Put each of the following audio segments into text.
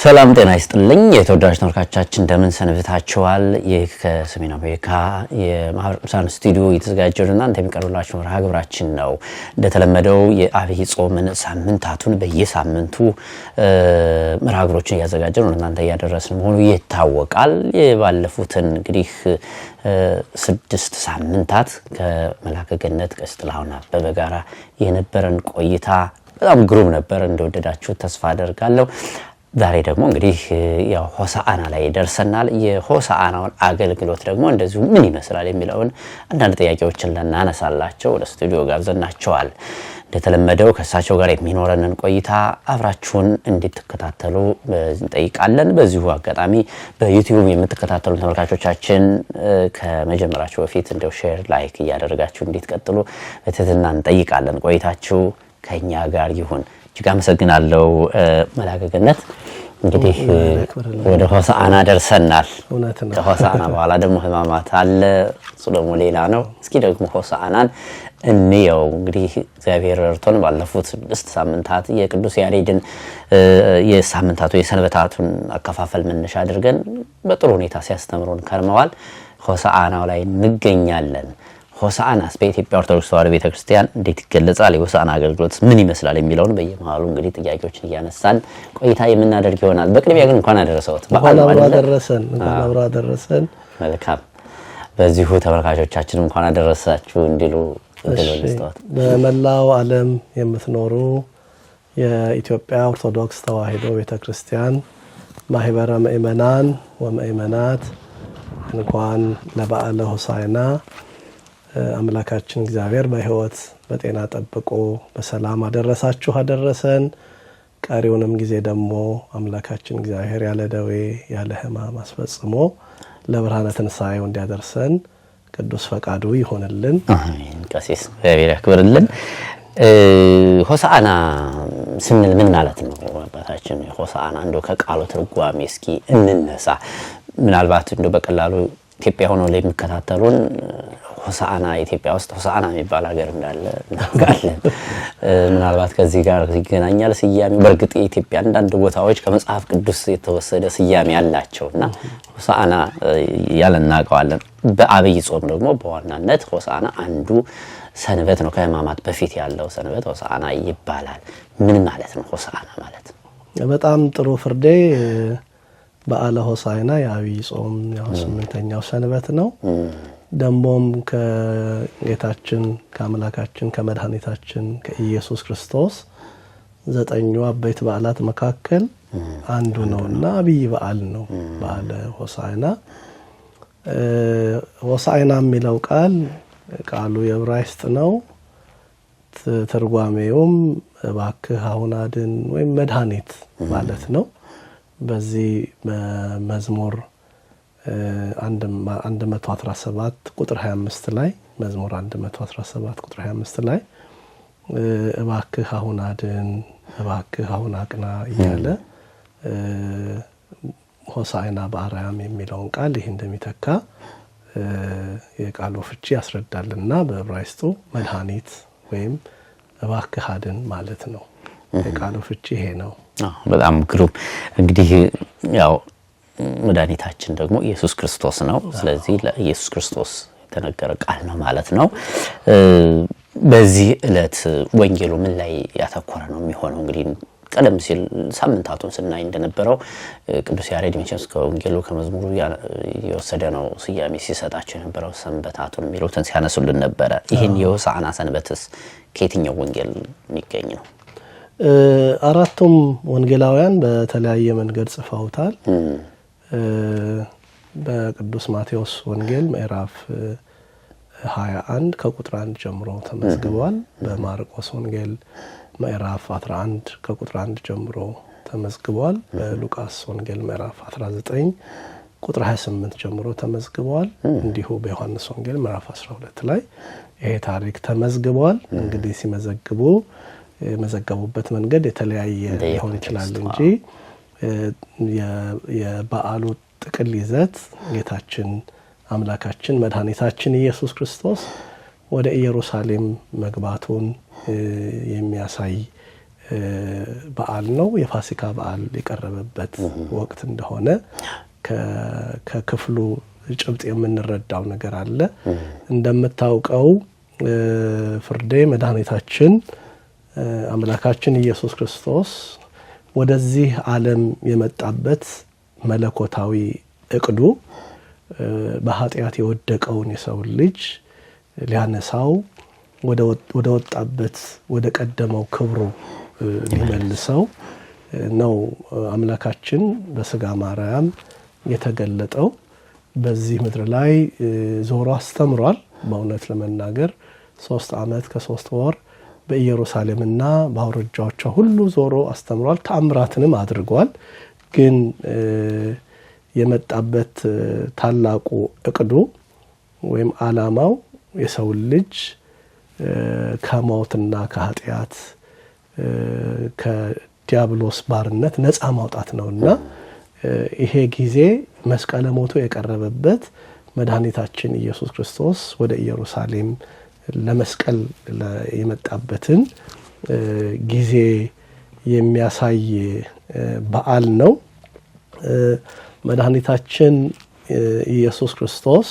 ሰላም ጤና ይስጥልኝ የተወዳጅ ተመልካቾቻችን እንደምን ሰንብታችኋል? ይህ ከሰሜን አሜሪካ የማህበረ ቅዱሳን ስቱዲዮ የተዘጋጀው እናንተ የሚቀርብላችሁ መርሃ ግብራችን ነው። እንደተለመደው የአብይ ጾምን ሳምንታቱን በየሳምንቱ መርሃ ግብሮችን እያዘጋጀን እናንተ እያደረስን መሆኑ ይታወቃል። የባለፉትን እንግዲህ 6 ሳምንታት ከመላከ ገነት ቀሲስ ጥላሁን አበበ ጋራ የነበረን ቆይታ በጣም ግሩም ነበር። እንደወደዳችሁ ተስፋ አደርጋለሁ። ዛሬ ደግሞ እንግዲህ ያው ሆሳዕና ላይ ደርሰናል። የሆሳዕናውን አገልግሎት ደግሞ እንደዚሁ ምን ይመስላል የሚለውን አንዳንድ ጥያቄዎችን ለናነሳላቸው ወደ ስቱዲዮ ጋብዘናቸዋል። እንደተለመደው ከሳቸው ጋር የሚኖረንን ቆይታ አብራችሁን እንድትከታተሉ እንጠይቃለን። በዚሁ አጋጣሚ በዩቲዩብ የምትከታተሉ ተመልካቾቻችን ከመጀመራችሁ በፊት እንደው ሼር ላይክ እያደረጋችሁ እንድትቀጥሉ በትህትና እንጠይቃለን። ቆይታችሁ ከኛ ጋር ይሁን። እጅግ አመሰግናለሁ መላከ ገነት። እንግዲህ ወደ ሆሳዕና ደርሰናል። ከሆሳዕና በኋላ ደግሞ ሕማማት አለ፣ እሱ ደግሞ ሌላ ነው። እስኪ ደግሞ ሆሳዕናን እንየው። እንግዲህ እግዚአብሔር ረድቶን ባለፉት 6 ሳምንታት የቅዱስ ያሬድን የሳምንታቱ የሰንበታቱን አከፋፈል መነሻ አድርገን በጥሩ ሁኔታ ሲያስተምሩን ከርመዋል። ሆሳዕናው ላይ እንገኛለን። ሆሳዕናስ በኢትዮጵያ ኦርቶዶክስ ተዋሕዶ ቤተክርስቲያን እንዴት ይገለጻል? የሆሳዕና አገልግሎት ምን ይመስላል የሚለውን በየመሃሉ እንግዲህ ጥያቄዎችን እያነሳን ቆይታ የምናደርግ ይሆናል። በቅድሚያ ግን እንኳን አደረሰዎት። እንኳን አብሮ አደረሰን። መልካም። በዚሁ ተመልካቾቻችን እንኳን አደረሳችሁ እንዲሉ እንድልስተዋት። በመላው ዓለም የምትኖሩ የኢትዮጵያ ኦርቶዶክስ ተዋሕዶ ቤተክርስቲያን ማህበረ ምእመናን ወምእመናት እንኳን ለበዓለ ሆሳዕና አምላካችን እግዚአብሔር በሕይወት በጤና ጠብቆ በሰላም አደረሳችሁ አደረሰን። ቀሪውንም ጊዜ ደግሞ አምላካችን እግዚአብሔር ያለ ደዌ ያለ ሕማም አስፈጽሞ ለብርሃነ ትንሣኤው እንዲያደርሰን ቅዱስ ፈቃዱ ይሆንልን። አሜን። ቀሲስ እግዚአብሔር ያክብርልን። ሆሳዕና ስንል ምን ማለት ነው አባታችን? ሆሳዕና እንደው ከቃሉ ትርጓሜ እስኪ እንነሳ። ምናልባት እንደው በቀላሉ ኢትዮጵያ ሆነው ለሚከታተሉን ሆሳዕና ኢትዮጵያ ውስጥ ሆሳዕና የሚባል ሀገር እንዳለ እናውቃለን። ምናልባት ከዚህ ጋር ይገናኛል ስያሜው። በእርግጥ የኢትዮጵያ አንዳንድ ቦታዎች ከመጽሐፍ ቅዱስ የተወሰደ ስያሜ ያላቸውና ሆሳዕና ያለ እናውቀዋለን። በአብይ ጾም ደግሞ በዋናነት ሆሳዕና አንዱ ሰንበት ነው። ከሕማማት በፊት ያለው ሰንበት ሆሳዕና ይባላል። ምን ማለት ነው ሆሳዕና ማለት? በጣም ጥሩ ፍርዴ። በዓለ ሆሳዕና የአብይ ጾም 8ኛው ሰንበት ነው። ደሞም ከጌታችን ከአምላካችን ከመድኃኒታችን ከኢየሱስ ክርስቶስ 9 አበይት በዓላት መካከል አንዱ ነውና አብይ በዓል ነው በዓለ ሆሳዕና። ሆሳዕና የሚለው ቃሉ የዕብራይስጥ ነው። ትርጓሜውም እባክህ አሁን አድን ወይም መድኃኒት ማለት ነው። በዚህ በመዝሙር 117 ቁጥር 25 ላይ መዝሙር 117 ቁጥር 25 ላይ እባክህ አሁን አድን እባክህ አሁን አቅና እያለ ሆሳዕና በአርያም የሚለውን ቃል ይህ እንደሚተካ የቃሉ ፍቺ ያስረዳልና በዕብራይስጡ መድኃኒት ወይም እባክህ አድን ማለት ነው። የቃሉ ፍቺ ይሄ ነው። በጣም ግሩም። እንግዲህ ያው መድኃኒታችን ደግሞ ኢየሱስ ክርስቶስ ነው። ስለዚህ ለኢየሱስ ክርስቶስ የተነገረ ቃል ነው ማለት ነው። በዚህ ዕለት ወንጌሉ ምን ላይ ያተኮረ ነው የሚሆነው? እንግዲህ ቀደም ሲል ሳምንታቱን ስናይ እንደነበረው ቅዱስ ያሬድ መቼስ ከወንጌሉ ከመዝሙሩ የወሰደ ነው ስያሜ ሲሰጣቸው የነበረው ሰንበታቱን የሚሉትን ሲያነሱልን ነበረ። ይህን የሆሳዕና ሰንበትስ ከየትኛው ወንጌል የሚገኝ ነው? አራቱም ወንጌላውያን በተለያየ መንገድ ጽፈውታል። በቅዱስ ማቴዎስ ወንጌል ምዕራፍ 21 ከቁጥር 1 ጀምሮ ተመዝግቧል። በማርቆስ ወንጌል ምዕራፍ 11 ከቁጥር 1 ጀምሮ ተመዝግቧል። በሉቃስ ወንጌል ምዕራፍ 19 ቁጥር 28 ጀምሮ ተመዝግቧል። እንዲሁ በዮሐንስ ወንጌል ምዕራፍ 12 ላይ ይሄ ታሪክ ተመዝግቧል። እንግዲህ ሲመዘግቡ የመዘገቡበት መንገድ የተለያየ ሊሆን ይችላል እንጂ የበዓሉ ጥቅል ይዘት ጌታችን አምላካችን መድኃኒታችን ኢየሱስ ክርስቶስ ወደ ኢየሩሳሌም መግባቱን የሚያሳይ በዓል ነው። የፋሲካ በዓል የቀረበበት ወቅት እንደሆነ ከክፍሉ ጭብጥ የምንረዳው ነገር አለ። እንደምታውቀው ፍርዴ መድኃኒታችን አምላካችን ኢየሱስ ክርስቶስ ወደዚህ ዓለም የመጣበት መለኮታዊ እቅዱ በኃጢአት የወደቀውን የሰው ልጅ ሊያነሳው ወደ ወጣበት ወደ ቀደመው ክብሩ ሊመልሰው ነው። አምላካችን በስጋ ማርያም የተገለጠው በዚህ ምድር ላይ ዞሮ አስተምሯል። በእውነት ለመናገር 3 ዓመት ከ3 ወር በኢየሩሳሌምና በአውራጃዎቿ ሁሉ ዞሮ አስተምሯል። ተአምራትንም አድርጓል። ግን የመጣበት ታላቁ እቅዱ ወይም ዓላማው የሰው ልጅ ከሞትና ከኃጢአት ከዲያብሎስ ባርነት ነፃ ማውጣት ነውና ይሄ ጊዜ መስቀለ ሞቱ የቀረበበት መድኃኒታችን ኢየሱስ ክርስቶስ ወደ ኢየሩሳሌም ለመስቀል የመጣበትን ጊዜ የሚያሳይ በዓል ነው። መድኃኒታችን ኢየሱስ ክርስቶስ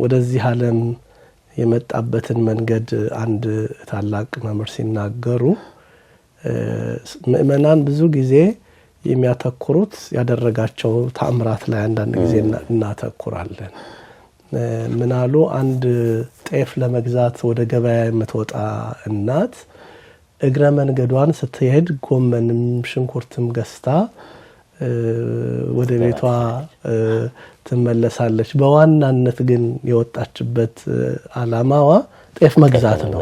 ወደዚህ ዓለም የመጣበትን መንገድ አንድ ታላቅ መምህር ሲናገሩ ምእመናን ብዙ ጊዜ የሚያተኩሩት ያደረጋቸው ተአምራት ላይ አንዳንድ ጊዜ እናተኩራለን። ምናሉ አንድ ጤፍ ለመግዛት ወደ ገበያ የምትወጣ እናት እግረ መንገዷን ስትሄድ ጎመንም ሽንኩርትም ገዝታ ወደ ቤቷ ትመለሳለች። በዋናነት ግን የወጣችበት ዓላማዋ ጤፍ መግዛት ነው።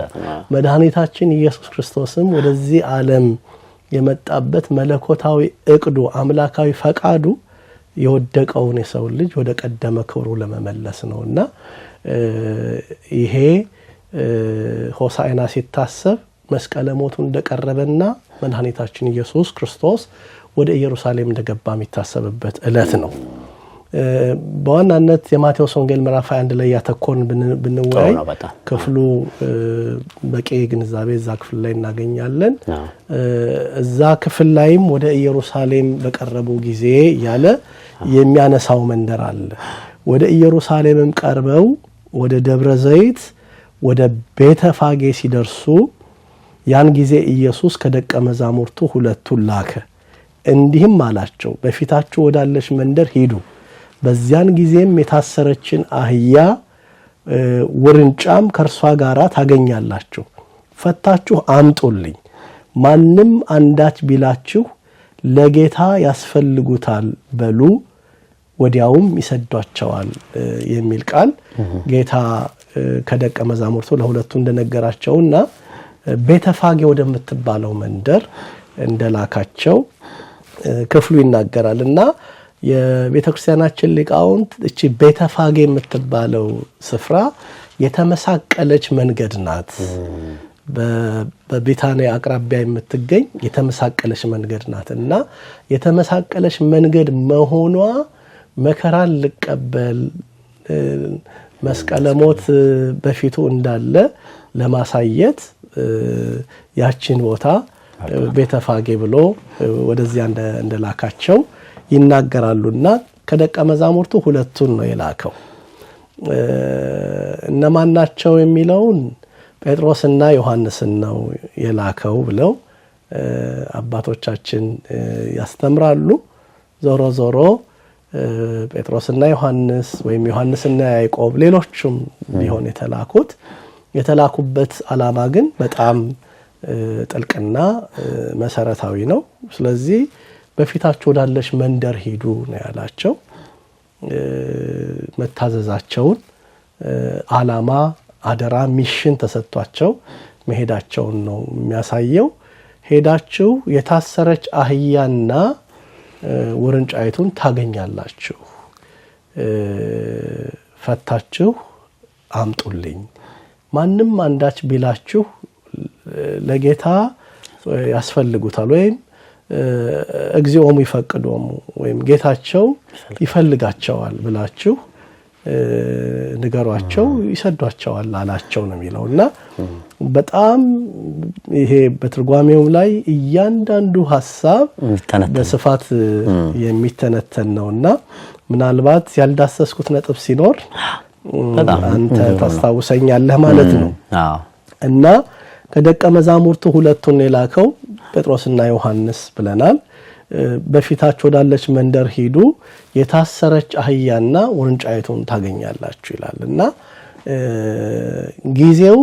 መድኃኒታችን ኢየሱስ ክርስቶስም ወደዚህ ዓለም የመጣበት መለኮታዊ እቅዱ አምላካዊ ፈቃዱ የወደቀውን የሰው ልጅ ወደ ቀደመ ክብሩ ለመመለስ ነውና ይሄ ሆሳዕና ሲታሰብ መስቀለ ሞቱ እንደቀረበና መድኃኒታችን ኢየሱስ ክርስቶስ ወደ ኢየሩሳሌም እንደገባ የሚታሰብበት ዕለት ነው። በዋናነት የማቴዎስ ወንጌል ምዕራፍ 21 ላይ ያተኮርን ብንወያይ ክፍሉ በቂ ግንዛቤ እዛ ክፍል ላይ እናገኛለን። እዛ ክፍል ላይም ወደ ኢየሩሳሌም በቀረቡ ጊዜ ያለ የሚያነሳው መንደር አለ። ወደ ኢየሩሳሌምም ቀርበው ወደ ደብረ ዘይት ወደ ቤተፋጌ ሲደርሱ ያን ጊዜ ኢየሱስ ከደቀ መዛሙርቱ 2ቱን ላከ። እንዲህም አላቸው፣ በፊታችሁ ወዳለች መንደር ሂዱ። በዚያን ጊዜም የታሰረችን አህያ ውርንጫም ከርሷ ጋራ ታገኛላችሁ። ፈታችሁ አምጡልኝ። ማንም አንዳች ቢላችሁ ለጌታ ያስፈልጉታል በሉ፣ ወዲያውም ይሰዷቸዋል የሚል ቃል ጌታ ከደቀ መዛሙርቱ ለ2ቱ እንደነገራቸውና ቤተፋጌ ወደምትባለው መንደር እንደላካቸው ክፍሉ ይናገራልና የቤተክርስቲያናችን ሊቃውንት እቺ ቤተፋጌ የምትባለው ስፍራ የተመሳቀለች መንገድ ናት። በቢታንያ አቅራቢያ የምትገኝ የተመሳቀለች መንገድ ናትና የተመሳቀለች መንገድ መሆኗ መከራን ልቀበል መስቀለ ሞት በፊቱ እንዳለ ለማሳየት ያችን ቦታ ቤተፋጌ ብሎ ወደዚያ እንደላካቸው ይናገራሉና ከደቀ መዛሙርቱ 2ቱን ነው የላከው። እነማን ናቸው የሚለውን ጴጥሮስና ዮሐንስን ነው የላከው ብለው አባቶቻችን ያስተምራሉ። ዞሮ ዞሮ ጴጥሮስና ዮሐንስ ወይም ዮሐንስና ያዕቆብ ሌሎችም ቢሆን የተላኩበት ዓላማ ግን በጣም ጥልቅና መሰረታዊ ነው። ስለዚህ በፊታችሁ ወዳለች መንደር ሂዱ ነው ያላቸው። መታዘዛቸውን ዓላማ አደራ ሚሽን ተሰጥቷቸው መሄዳቸውን ነው የሚያሳየው። ሄዳችሁ የታሰረች አህያና ውርንጫይቱን ታገኛላችሁ፣ ፈታችሁ አምጡልኝ። ማንም አንዳች ቢላችሁ ለጌታ ያስፈልጉታል ወይም እግዚኦሙ ይፈቅዶሙ ወይም ጌታቸው ይፈልጋቸዋል ብላችሁ ንገሯቸው ይሰዷቸዋል አላቸው ነው የሚለውና በጣም ይሄ በትርጓሜው ላይ እያንዳንዱ ሐሳብ በስፋት የሚተነተን ነውና ምናልባት ያልዳሰስኩት ነጥብ ሲኖር አንተ ታስታውሰኛለህ ማለት ነው። እና ከደቀ መዛሙርቱ ሁለቱን የላከው ጴጥሮስና ዮሐንስ ብለናል። በፊታችሁ ወዳለች መንደር ሂዱ፣ የታሰረች አህያና ውርንጫይቱን ታገኛላችሁ ይላልና ጊዜው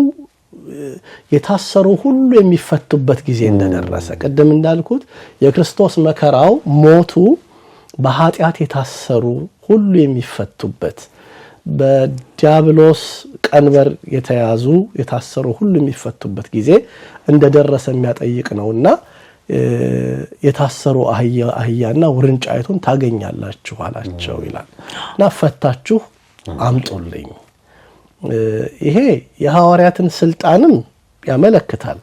የታሰሩ ሁሉ የሚፈቱበት ጊዜ እንደደረሰ ቅድም እንዳልኩት የክርስቶስ መከራው ሞቱ በኃጢአት የታሰሩ ሁሉ የሚፈቱበት በዲያብሎስ ቀንበር የተያዙ የታሰሩ ሁሉ የሚፈቱበት ጊዜ እንደደረሰ የሚያጠይቅ ነውና የታሰሩ አህያና ውርንጫይቱን ታገኛላችሁ አላቸው ይላል እና ፈታችሁ አምጡልኝ። ይሄ የሐዋርያትን ስልጣንም ያመለክታል።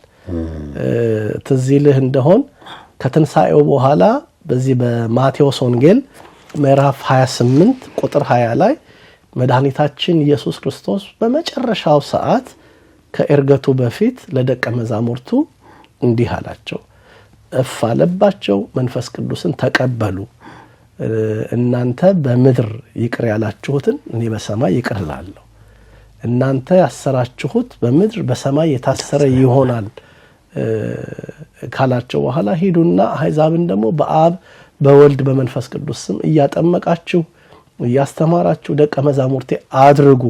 ትዝ ይልህ እንደሆን ከትንሣኤው በኋላ በዚህ በማቴዎስ ወንጌል ምዕራፍ 28 ቁጥር 20 ላይ መድኃኒታችን ኢየሱስ ክርስቶስ በመጨረሻው ሰዓት ከእርገቱ በፊት ለደቀ መዛሙርቱ እንዲህ አላቸው፣ እፍ አለባቸው፣ መንፈስ ቅዱስን ተቀበሉ። እናንተ በምድር ይቅር ያላችሁትን እኔ በሰማይ ይቅር እላለሁ። እናንተ ያሰራችሁት በምድር በሰማይ የታሰረ ይሆናል ካላቸው በኋላ ሂዱና አሕዛብን ደግሞ በአብ በወልድ በመንፈስ ቅዱስ ስም እያጠመቃችሁ እያስተማራችሁ ደቀ መዛሙርቴ አድርጉ፣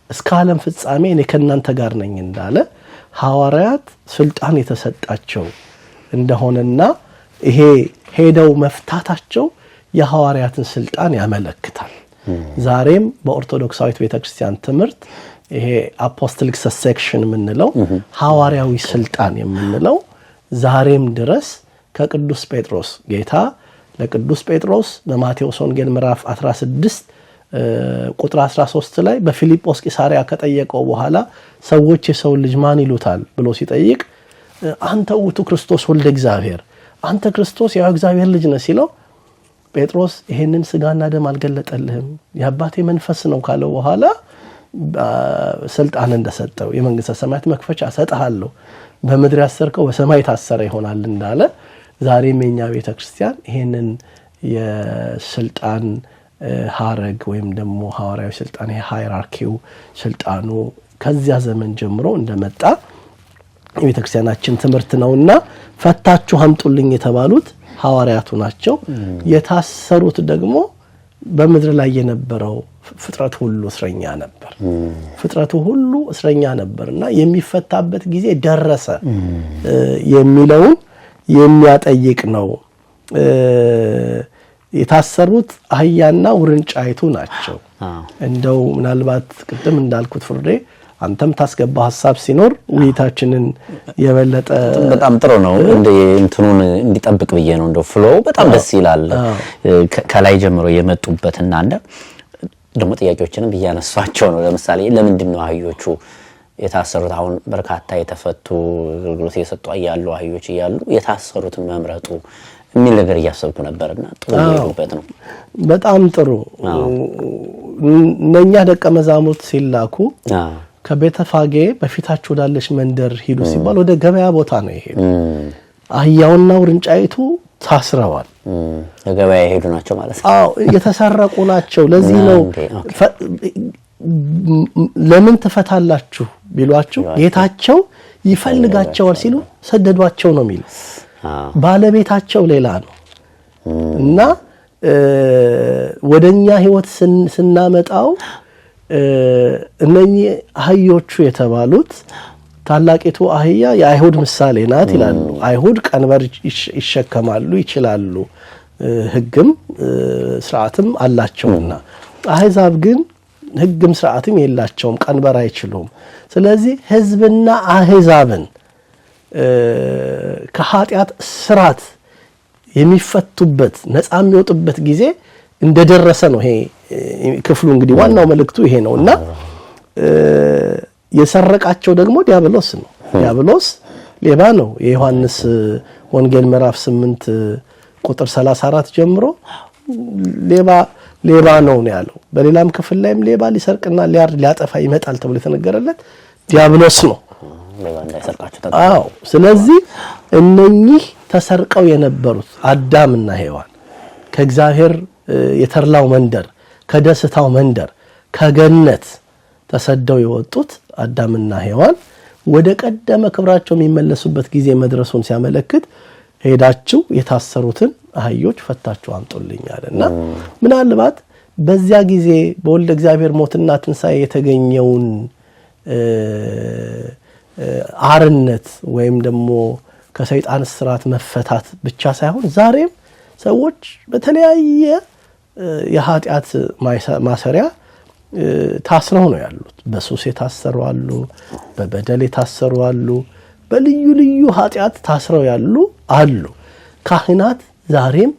እስከ ዓለም ፍጻሜ እኔ ከእናንተ ጋር ነኝ እንዳለ ሐዋርያት ስልጣን የተሰጣቸው እንደሆነና ይሄ ሄደው መፍታታቸው የሐዋርያትን ስልጣን ያመለክታል። ዛሬም በኦርቶዶክሳዊት ቤተክርስቲያን ትምህርት ይሄ አፖስቶሊክ ሰክሴሽን የምንለው ሐዋርያዊ ስልጣን የምንለው ዛሬም ድረስ ከቅዱስ ጴጥሮስ ጌታ ለቅዱስ ጴጥሮስ በማቴዎስ ወንጌል ምዕራፍ 16 ቁጥር 13 ላይ በፊልጶስ ቂሳሪያ ከጠየቀው በኋላ ሰዎች የሰው ልጅ ማን ይሉታል ብሎ ሲጠይቅ አንተ ውእቱ ክርስቶስ ወልደ እግዚአብሔር፣ አንተ ክርስቶስ ያው እግዚአብሔር ልጅ ነህ ሲለው ጴጥሮስ ይሄንን ስጋና ደም አልገለጠልህም የአባቴ መንፈስ ነው ካለው በኋላ ስልጣን እንደሰጠው የመንግስተ ሰማያት መክፈቻ ሰጣለሁ፣ በምድር ያሰርከው በሰማይ ታሰረ ይሆናል እንዳለ ዛሬም የኛ ቤተክርስቲያን ይሄንን የስልጣን ሐረግ ወይም ደግሞ ሐዋርያዊ ስልጣን ሃይራርኪው ስልጣኑ ከዚያ ዘመን ጀምሮ እንደመጣ የቤተክርስቲያናችን ትምህርት ነውና ፈታችሁ አምጡልኝ የተባሉት ሐዋርያቱ ናቸው። የታሰሩት ደግሞ በምድር ላይ የነበረው ፍጥረት ሁሉ እስረኛ ነበር። ፍጥረቱ ሁሉ እስረኛ ነበርና የሚፈታበት ጊዜ ደረሰ የሚለውን የሚያጠይቅ ነው። የታሰሩት አህያና ውርንጫይቱ ናቸው። እንደው ምናልባት ቅድም እንዳልኩት ፍርዴ አንተም ታስገባ ሐሳብ ሲኖር ውይይታችንን የበለጠ በጣም ጥሩ ነው እንደ እንትኑን እንዲጠብቅ ብዬ ነው። እንደው ፍሎ በጣም ደስ ይላል ከላይ ጀምሮ የመጡበትና እንደ ደግሞ ጥያቄዎችንም በያነሷቸው ነው። ለምሳሌ ለምንድን ነው አህዮቹ የታሰሩት? አሁን በርካታ የተፈቱ አገልግሎት የሰጡ ያሉ አህዮች ይያሉ የታሰሩትን መምረጡ የሚል ነገር እያሰብኩ ነበርና ጥሩ ይሉበት ነው። በጣም ጥሩ ነኛ ደቀ መዛሙርት ሲላኩ ከቤተፋጌ በፊታችሁ ወዳለች መንደር ሂዱ ሲባል ወደ ገበያ ቦታ ነው ይሄዱ። አህያውና ውርንጫይቱ ታስረዋል። ገበያ ይሄዱ ናቸው ማለት ነው። አዎ የተሰረቁ ናቸው። ለዚህ ነው ለምን ተፈታላችሁ ቢሏችሁ ጌታቸው ይፈልጋቸዋል ሲሉ ሰደዷቸው ነው የሚል። ባለቤታቸው ሌላ ነው እና ወደኛ ህይወት ስናመጣው እነኚህ አህዮቹ የተባሉት ታላቂቱ አህያ የአይሁድ ምሳሌ ናት ይላሉ። አይሁድ ቀንበር ይሸከማሉ ይችላሉ፣ ህግም ስርዓትም አላቸውና አህዛብ ግን ህግም ስርዓትም የላቸውም፣ ቀንበር አይችሉም። ስለዚህ ህዝብና አህዛብን ከኃጢአት ስርዓት የሚፈቱበት ነፃ የሚወጡበት ጊዜ እንደደረሰ ነው። ይሄ ክፍሉ እንግዲህ ዋናው መልእክቱ ይሄ ነውና የሰረቃቸው ደግሞ ዲያብሎስ ነው። ዲያብሎስ ሌባ ነው። የዮሐንስ ወንጌል ምዕራፍ 8 ቁጥር 34 ጀምሮ ሌባ ሌባ ነው ያለው። በሌላም ክፍል ላይም ሌባ ሊሰርቅና ሊያጠፋ ይመጣል ተብሎ የተነገረለት ዲያብሎስ ነው። ሌባ እንዳይሰርቃችሁ አዎ። ስለዚህ እነኚህ ተሰርቀው የነበሩት አዳምና ሔዋን ከእግዚአብሔር የተርላው መንደር ከደስታው መንደር ከገነት ተሰደው የወጡት አዳምና ሔዋን ወደ ቀደመ ክብራቸው የሚመለሱበት ጊዜ መድረሱን ሲያመለክት ሄዳችሁ የታሰሩትን አህዮች ፈታችሁ አምጡልኝ አለና ምናልባት በዚያ ጊዜ በወልደ እግዚአብሔር ሞትና ትንሣኤ የተገኘውን አርነት ወይም ደግሞ ከሰይጣን ስራት መፈታት ብቻ ሳይሆን ዛሬም ሰዎች በተለያየ የኃጢአት ማሰሪያ ታስረው ነው ያሉት። በሱስ የታሰሩ አሉ፣ በበደል የታሰሩ አሉ፣ በልዩ ልዩ ኃጢአት ታስረው ያሉ አሉ። ካህናት ዛሬም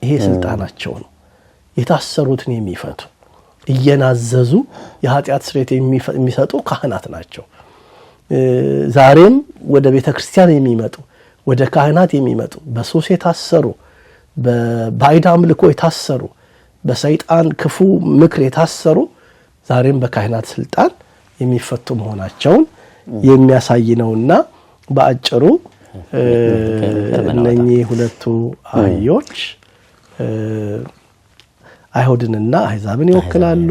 ይሄ ስልጣናቸው ነው። የታሰሩትን የሚፈቱ እየናዘዙ የኃጢአት ስርየት የሚሰጡ ካህናት ናቸው። ዛሬም ወደ ቤተክርስቲያን የሚመጡ ወደ ካህናት የሚመጡ በሱስ የታሰሩ በባዕድ አምልኮ የታሰሩ በሰይጣን ክፉ ምክር የታሰሩ ዛሬም በካህናት ስልጣን የሚፈቱ መሆናቸውን የሚያሳይ ነውና በአጭሩ እነኚህ ሁለቱ አህዮች አይሁድንና አሕዛብን ይወክላሉ።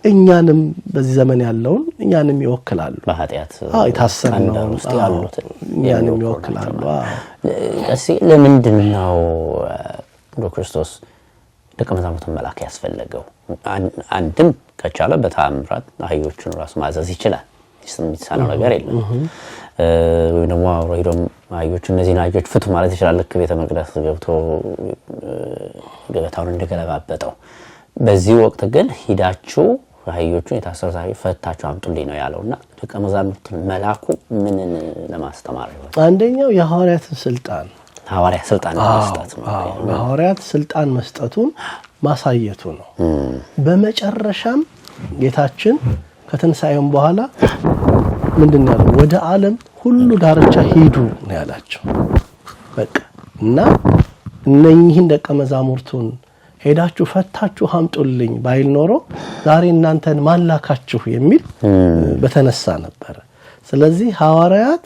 እኛንም በዚህ ዘመን ያለውን እኛንም ይወክላሉ። በኃጢአት የታሰሩት ውስጥ ያሉት እኛንም ይወክላሉ። ለምንድን ነው ክርስቶስ ደቀ መዛሙርቱን መላክ ያስፈለገው? አንድም ከቻለ በተአምራት አህዮቹን ራሱ ማዘዝ ይችላል። የሚሳነው ነገር የለም። ወይ ደግሞ ሮይዶም አህዮቹ እነዚህን አህዮች ፍቱ ማለት ይችላል። ልክ ቤተ መቅደስ ገብቶ ገበታውን እንደገለባበጠው። በዚህ ወቅት ግን ሂዳችሁ አህዮቹን የታሰሩት አህዮች ፈታችሁ አምጡልኝ ነው ያለውና ደቀ መዛሙርቱን መላኩ ምንን ለማስተማር ይሆናል? አንደኛው የሐዋርያትን ስልጣን መስጠት ነው። የሐዋርያት ስልጣን መስጠቱን ማሳየቱ ነው። በመጨረሻም ጌታችን ከትንሣኤም በኋላ ምንድን ነው ያለው? ወደ ዓለም ሁሉ ዳርቻ ሂዱ ነው ያላቸው። በቃ እና እነኚህን ደቀ መዛሙርቱን ሄዳችሁ ፈታችሁ አምጡልኝ ባይል ኖሮ ዛሬ እናንተን ማን ላካችሁ የሚል በተነሳ ነበር። ስለዚህ ሐዋርያት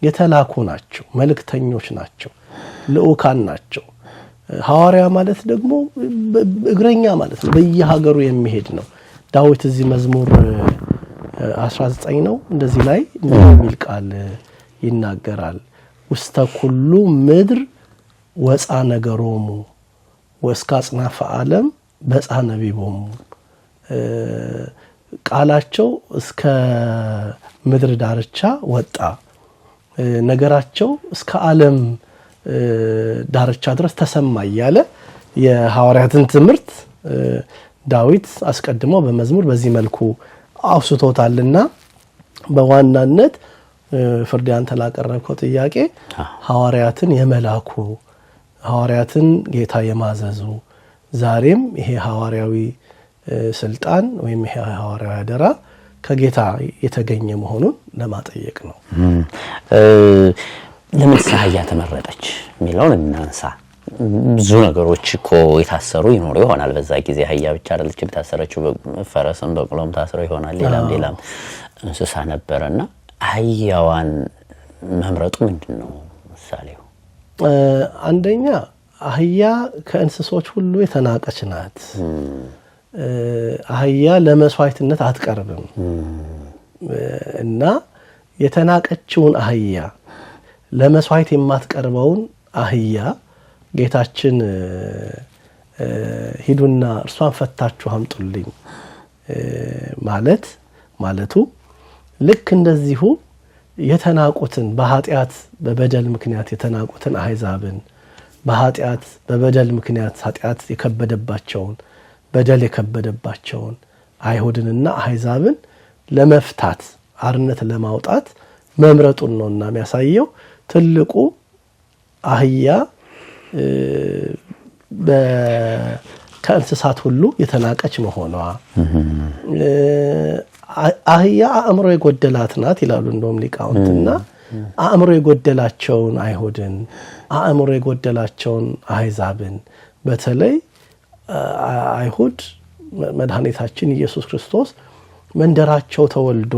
የተላኩ ናቸው፣ መልእክተኞች ናቸው፣ ልዑካን ናቸው። ሐዋርያ ማለት ደግሞ እግረኛ ማለት ነው፣ በየሀገሩ የሚሄድ ነው። ዳዊት እዚህ መዝሙር 19 ነው እንደዚህ ላይ የሚል ቃል ይናገራል። ውስተ ኩሉ ምድር ወፃ ነገሮሙ ወስከ አጽናፈ ዓለም በፃ ነቢቦሙ። ቃላቸው እስከ ምድር ዳርቻ ወጣ፣ ነገራቸው እስከ ዓለም ዳርቻ ድረስ ተሰማ እያለ የሐዋርያትን ትምህርት ዳዊት አስቀድሞ በመዝሙር በዚህ መልኩ አውስቶታልና በዋናነት ፍርድ ያንተ ላቀረብከው ጥያቄ ሐዋርያትን የመላኩ ሐዋርያትን ጌታ የማዘዙ ዛሬም ይሄ ሐዋርያዊ ስልጣን ወይም ይሄ ሐዋርያዊ አደራ ከጌታ የተገኘ መሆኑን ለማጠየቅ ነው። ለምን አህያ ተመረጠች የሚለውን እናንሳ። ብዙ ነገሮች እኮ የታሰሩ ይኖሩ ይሆናል። በዛ ጊዜ አህያ ብቻ አይደለች የታሰረችው፣ ፈረስም በቅሎም ታስረው ይሆናል። ሌላም እንስሳ ነበረና አህያዋን መምረጡ ምንድነው ምሳሌው? አንደኛ አህያ ከእንስሶች ሁሉ የተናቀች ናት። አህያ ለመስዋዕትነት አትቀርብም እና የተናቀችውን አህያ ለመስዋዕት የማትቀርበውን አህያ ጌታችን ሂዱና እርሷን ፈታችሁ አምጡልኝ ማለቱ ልክ እንደዚሁ የተናቁትን በኃጢአት በበደል ምክንያት የተናቁትን አሕዛብን በኃጢአት በበደል ምክንያት ኃጢአት የከበደባቸውን በደል የከበደባቸውን አይሁድንና አሕዛብን ለመፍታት አርነት ለማውጣት መምረጡን ነውና የሚያሳየው። ትልቁ አህያ ከእንስሳት ሁሉ የተናቀች መሆኗ፣ አህያ አእምሮ የጎደላት ናት ይላሉ እንደውም ሊቃውንትና አእምሮ የጎደላቸውን አይሁድን አእምሮ የጎደላቸውን አሕዛብን በተለይ አይሁድ መድኃኒታችን ኢየሱስ ክርስቶስ መንደራቸው ተወልዶ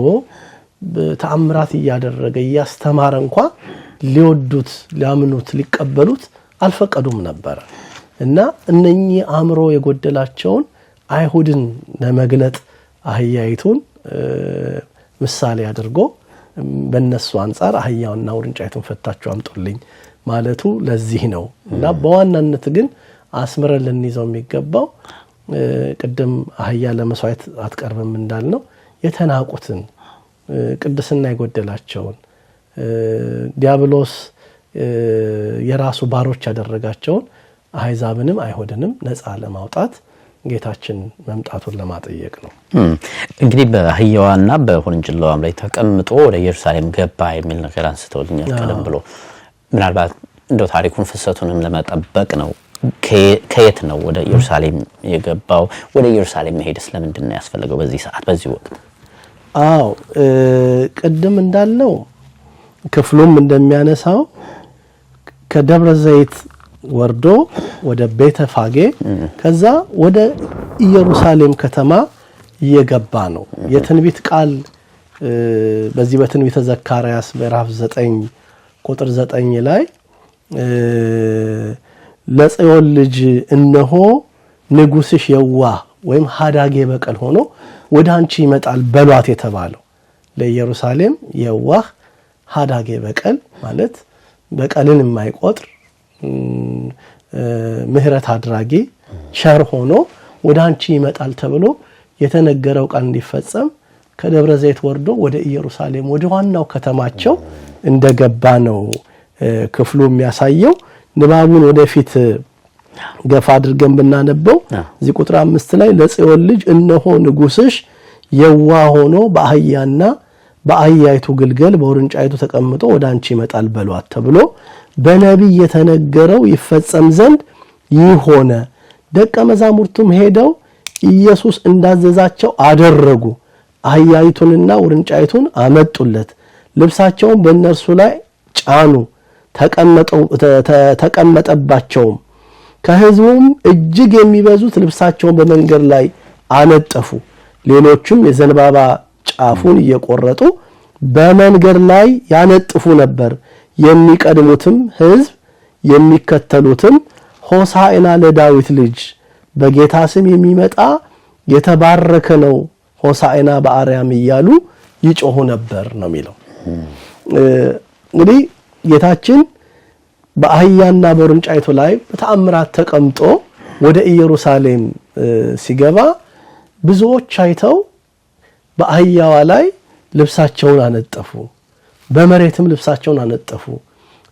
ተአምራት ያደረገ ያስተማረ እንኳን ሊወዱት ሊያምኑት ሊቀበሉት አልፈቀዱም ነበር እና እነኚህ አእምሮ የጎደላቸውን አይሁድን ለመግለጥ አህያይቱን ምሳሌ አድርጎ በእነሱ አንፃር አህያውና ውርንጫይቱን ፈታችሁ አምጡልኝ ማለቱ ለዚህ ነው እና በዋናነት ግን አስምረን ልንይዘው የሚገባው ቅድም አህያ ለመስዋዕት አትቀርብም እንዳልነው የተናቁትን ቅድስና የጎደላቸውን ዲያብሎስ የራሱ ባሮች ያደረጋቸውን አህዛብንም አይሁድንም ነፃ ለማውጣት ጌታችን መምጣቱን ለማጠየቅ ነው። እንግዲህ በአህያዋና በውርንጭላዋም ላይ ተቀምጦ ወደ ኢየሩሳሌም ገባ የሚል ነገር አንስተውልኛል ቀደም ብሎ። ምናልባት እንደው ታሪኩን ፍሰቱንም ለመጠበቅ ነው። ከየት ነው ወደ ኢየሩሳሌም የገባው? ወደ ኢየሩሳሌም መሄድ ስለምንድን ነው ያስፈልገው በዚህ ሰዓት በዚህ ወቅት? ቅድም እንዳልነው ክፍሉም እንደሚያነሳው ከደብረ ዘይት ወርዶ ወደ ቤተፋጌ ከዛ ወደ ኢየሩሳሌም ከተማ እየገባ ነው። የትንቢት ቃል በዚህ በትንቢተ ዘካርያስ ምዕራፍ 9 ቁጥር 9 ላይ ለጽዮን ልጅ እነሆ ንጉስሽ የዋህ ወይም ሀዳጌ በቀል ሆኖ ወደ አንቺ ይመጣል በሏት የተባለው ለኢየሩሳሌም የዋህ ሀዳጌ በቀል ማለት በቀልን የማይቆጥር ምህረት አድራጊ ቸር ሆኖ ወደ አንቺ ይመጣል ተብሎ የተነገረው ቃል እንዲፈጸም ከደብረ ዘይት ወርዶ ወደ ኢየሩሳሌም ወደ ዋናው ከተማቸው እንደገባ ነው ክፍሉ የሚያሳየው። ንባቡን ወደፊት ገፋ አድርገን ብናነበው እዚህ ቁጥር 5 ላይ ለጽዮን ልጅ እነሆ ንጉስሽ የዋህ ሆኖ በአህያና በአህያይቱ ግልገል በውርንጫይቱ ተቀምጦ ወደ አንቺ ይመጣል በሏት ተብሎ በነቢይ የተነገረው ይፈጸም ዘንድ ይሆነ። ደቀ መዛሙርቱም ሄደው ኢየሱስ እንዳዘዛቸው አደረጉ። አህያይቱንና ውርንጫይቱን አመጡለት፣ ልብሳቸውን በእነርሱ ላይ ጫኑ፣ ተቀመጠባቸውም። ከሕዝቡም እጅግ የሚበዙት ልብሳቸውን በመንገድ ላይ አነጠፉ። ሌሎችም የዘንባባ ጫፉን እየቆረጡ በመንገድ ላይ ያነጥፉ ነበር። የሚቀድሙትም ሕዝብ የሚከተሉትም ሆሳዕና ለዳዊት ልጅ በጌታ ስም የሚመጣ የተባረከ ነው፣ ሆሳዕና በአርያም እያሉ ይጮሁ ነበር ነው የሚለው። እንግዲህ ጌታችን በአህያና በውርንጫይቱ ላይ በተአምራት ተቀምጦ ወደ ኢየሩሳሌም ሲገባ ብዙዎች አይተው በአህያዋ ላይ ልብሳቸውን አነጠፉ፣ በመሬትም ልብሳቸውን አነጠፉ።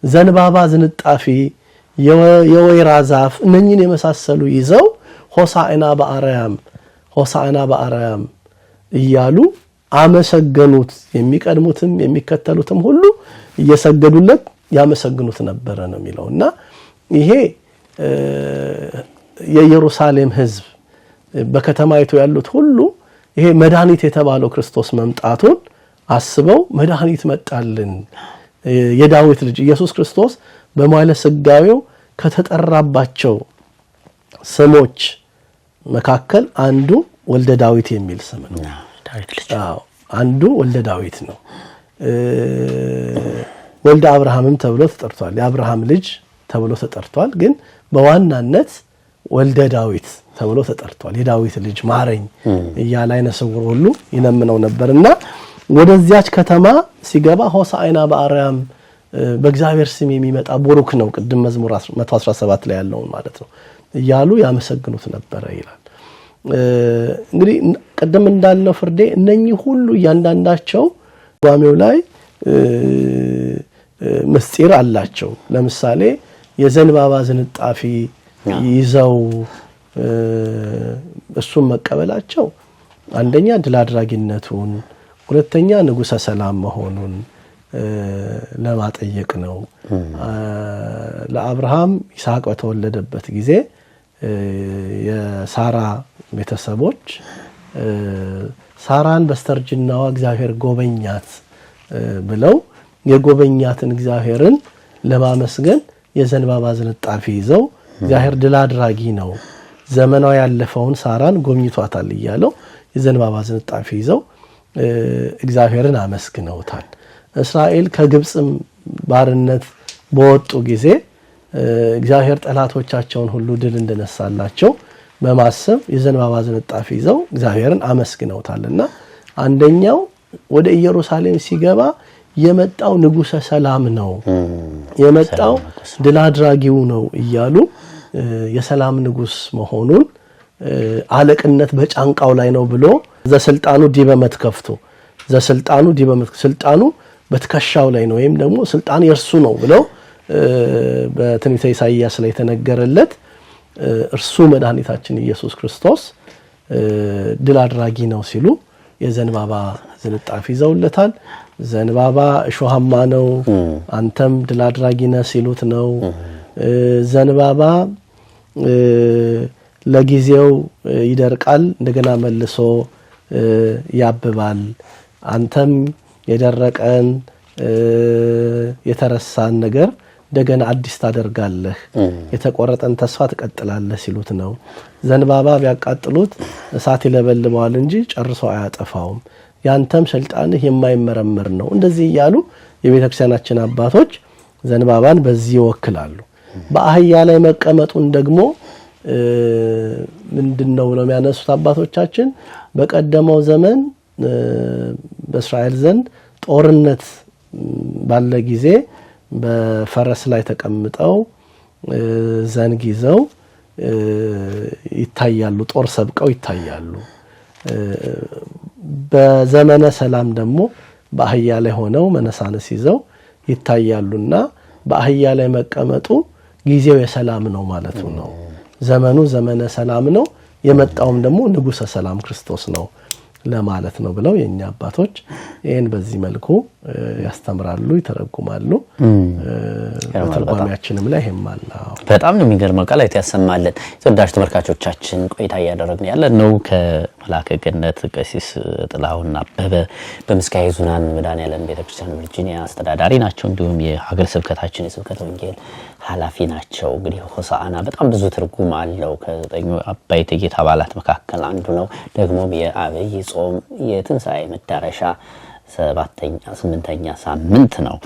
ዘንባባ ዝንጣፊ፣ የወይራ ዛፍ እነኚህን የመሳሰሉ ይዘው ሆሳዕና በአርያም ሆሳዕና በአርያም እያሉ አመሰገኑት። የሚቀድሙትም የሚከተሉትም ሁሉ እየሰገዱለት ያመሰግኑት ነበር ነው የሚለውና ይሄ የኢየሩሳሌም ሕዝብ በከተማይቱ ያሉት ሁሉ ይሄ መድኃኒት የተባለው ክርስቶስ መምጣቱን አስበው መድኃኒት መጣልን፣ የዳዊት ልጅ ኢየሱስ ክርስቶስ በመዋዕለ ሥጋዌው ከተጠራባቸው ስሞች መካከል አንዱ ወልደ ዳዊት የሚል ስም ነው። ዳዊት ልጅ አንዱ ወልደ ዳዊት ነው። ወልደ አብርሃምም ተብሎ ተጠርቷል። የአብርሃም ልጅ ተብሎ ተጠርቷል። ግን በዋናነት ወልደ ዳዊት ተብሎ ተጠርቷል። የዳዊት ልጅ ማረኝ እያለ ዓይነ ስውር ሁሉ ይለምነው ነበርና ወደዚያች ከተማ ሲገባ ሆሳዕና በአርያም በእግዚአብሔር ስም የሚመጣ ቡሩክ ነው፣ ቅድም መዝሙር 117 ላይ ያለውን ማለት ነው እያሉ ያመሰግኑት ነበር ይላል። እንግዲህ ቅድም እንዳልነው ፍርዴ እነኚህ ሁሉ እያንዳንዳቸው ጓሜው ላይ ምስጢር አላቸው። ለምሳሌ የዘንባባ ዝንጣፊ ይዘው እሱን መቀበላቸው አንደኛ ድል አድራጊነቱን፣ ሁለተኛ ንጉሠ ሰላም መሆኑን ለማጠየቅ ነው። ለአብርሃም ይስሐቅ በተወለደበት ጊዜ የሳራ ቤተሰቦች ሳራን በስተርጅናዋ እግዚአብሔር ጎበኛት ብለው የጎበኛትን እግዚአብሔርን ለማመስገን የዘንባባ ዝንጣፊ ይዘው እግዚአብሔር ድል አድራጊ ነው፣ ዘመናው ያለፈውን ሳራን ጎብኝቷታል እያለው የዘንባባ ዝንጣፊ ይዘው እግዚአብሔርን አመስግነውታል። እስራኤል ከግብጽም ባርነት በወጡ ጊዜ እግዚአብሔር ጠላቶቻቸውን ሁሉ ድል እንደነሳላቸው በማሰብ የዘንባባ ዝንጣፊ ይዘው እግዚአብሔርን አመስግነውታልና አንደኛው ወደ ኢየሩሳሌም ሲገባ የመጣው ንጉሠ ሰላም ነው፣ የመጣው ድል አድራጊው ነው እያሉ የሰላም ንጉሥ መሆኑን አለቅነት በጫንቃው ላይ ነው ብሎ ዘስልጣኑ ዲበ መትከፍቱ ስልጣኑ በትከሻው ላይ ነው ወይም ደግሞ ስልጣን የርሱ ነው ብለው በትንቢተ ኢሳይያስ ላይ ተነገረለት እርሱ መድኃኒታችን ኢየሱስ ክርስቶስ ድል አድራጊ ነው ሲሉ የዘንባባ ዝንጣፊ ይዘውለታል። ዘንባባ እሾሃማ ነው አንተም ድል አድራጊ ነህ ሲሉት ነው። ዘንባባ ለጊዜው ይደርቃል እንደገና መልሶ ያብባል፣ አንተም የደረቀን የተረሳን ነገር እንደገና አዲስ ታደርጋለህ፣ የተቆረጠን ተስፋ ትቀጥላለህ ሲሉት ነው። ዘንባባ ቢያቃጥሉት እሳት ይለበልበዋል እንጂ ጨርሶ አያጠፋውም፣ ያንተም ስልጣንህ የማይመረመር ነው። እንደዚህ እያሉ የቤተክርስቲያናችን አባቶች ዘንባባን በዚህ ይወክላሉ። በአህያ ላይ መቀመጡን ደግሞ ምንድነው ነው የሚያነሱት አባቶቻችን? በቀደመው ዘመን በእስራኤል ዘንድ ጦርነት ባለ ጊዜ በፈረስ ላይ ተቀምጠው ዘንግ ይዘው ይታያሉ፣ ጦር ሰብቀው ይታያሉ። በዘመነ ሰላም ደግሞ በአህያ ላይ ሆነው መነሳንስ ይዘው ይታያሉና በአህያ ላይ መቀመጡ ጊዜው የሰላም ነው ማለቱ ነው። ዘመኑ ዘመነ ሰላም ነው፣ የመጣውም ደግሞ ንጉሠ ሰላም ክርስቶስ ነው ለማለት ነው ብለው የኛ አባቶች ይሄን በዚህ መልኩ ያስተምራሉ፣ ይተረጉማሉ። ተርጓሚያችንም ላይ ሄማል በጣም ነው የሚገርመው ቃል ያሰማልን። ተወዳጅ ተመልካቾቻችን ቆይታ እያደረግን ያለነው ከመላከ ገነት ቀሲስ ጥላሁን አበበ በምስካየ ኅዙናን መድኃኔዓለም ቤተክርስቲያን ቨርጂኒያ አስተዳዳሪ ናቸው። እንዲሁም የሀገረ ስብከታችን የስብከተ ወንጌል ኃላፊ ናቸው። እንግዲህ ሆሳዕና በጣም ብዙ ትርጉም አለው። ከዘጠኙ አበይት የጌታ በዓላት መካከል አንዱ ነው። ደግሞም የአብይ ጾም የትንሣኤ መዳረሻ 8ኛ ሳምንት ነው።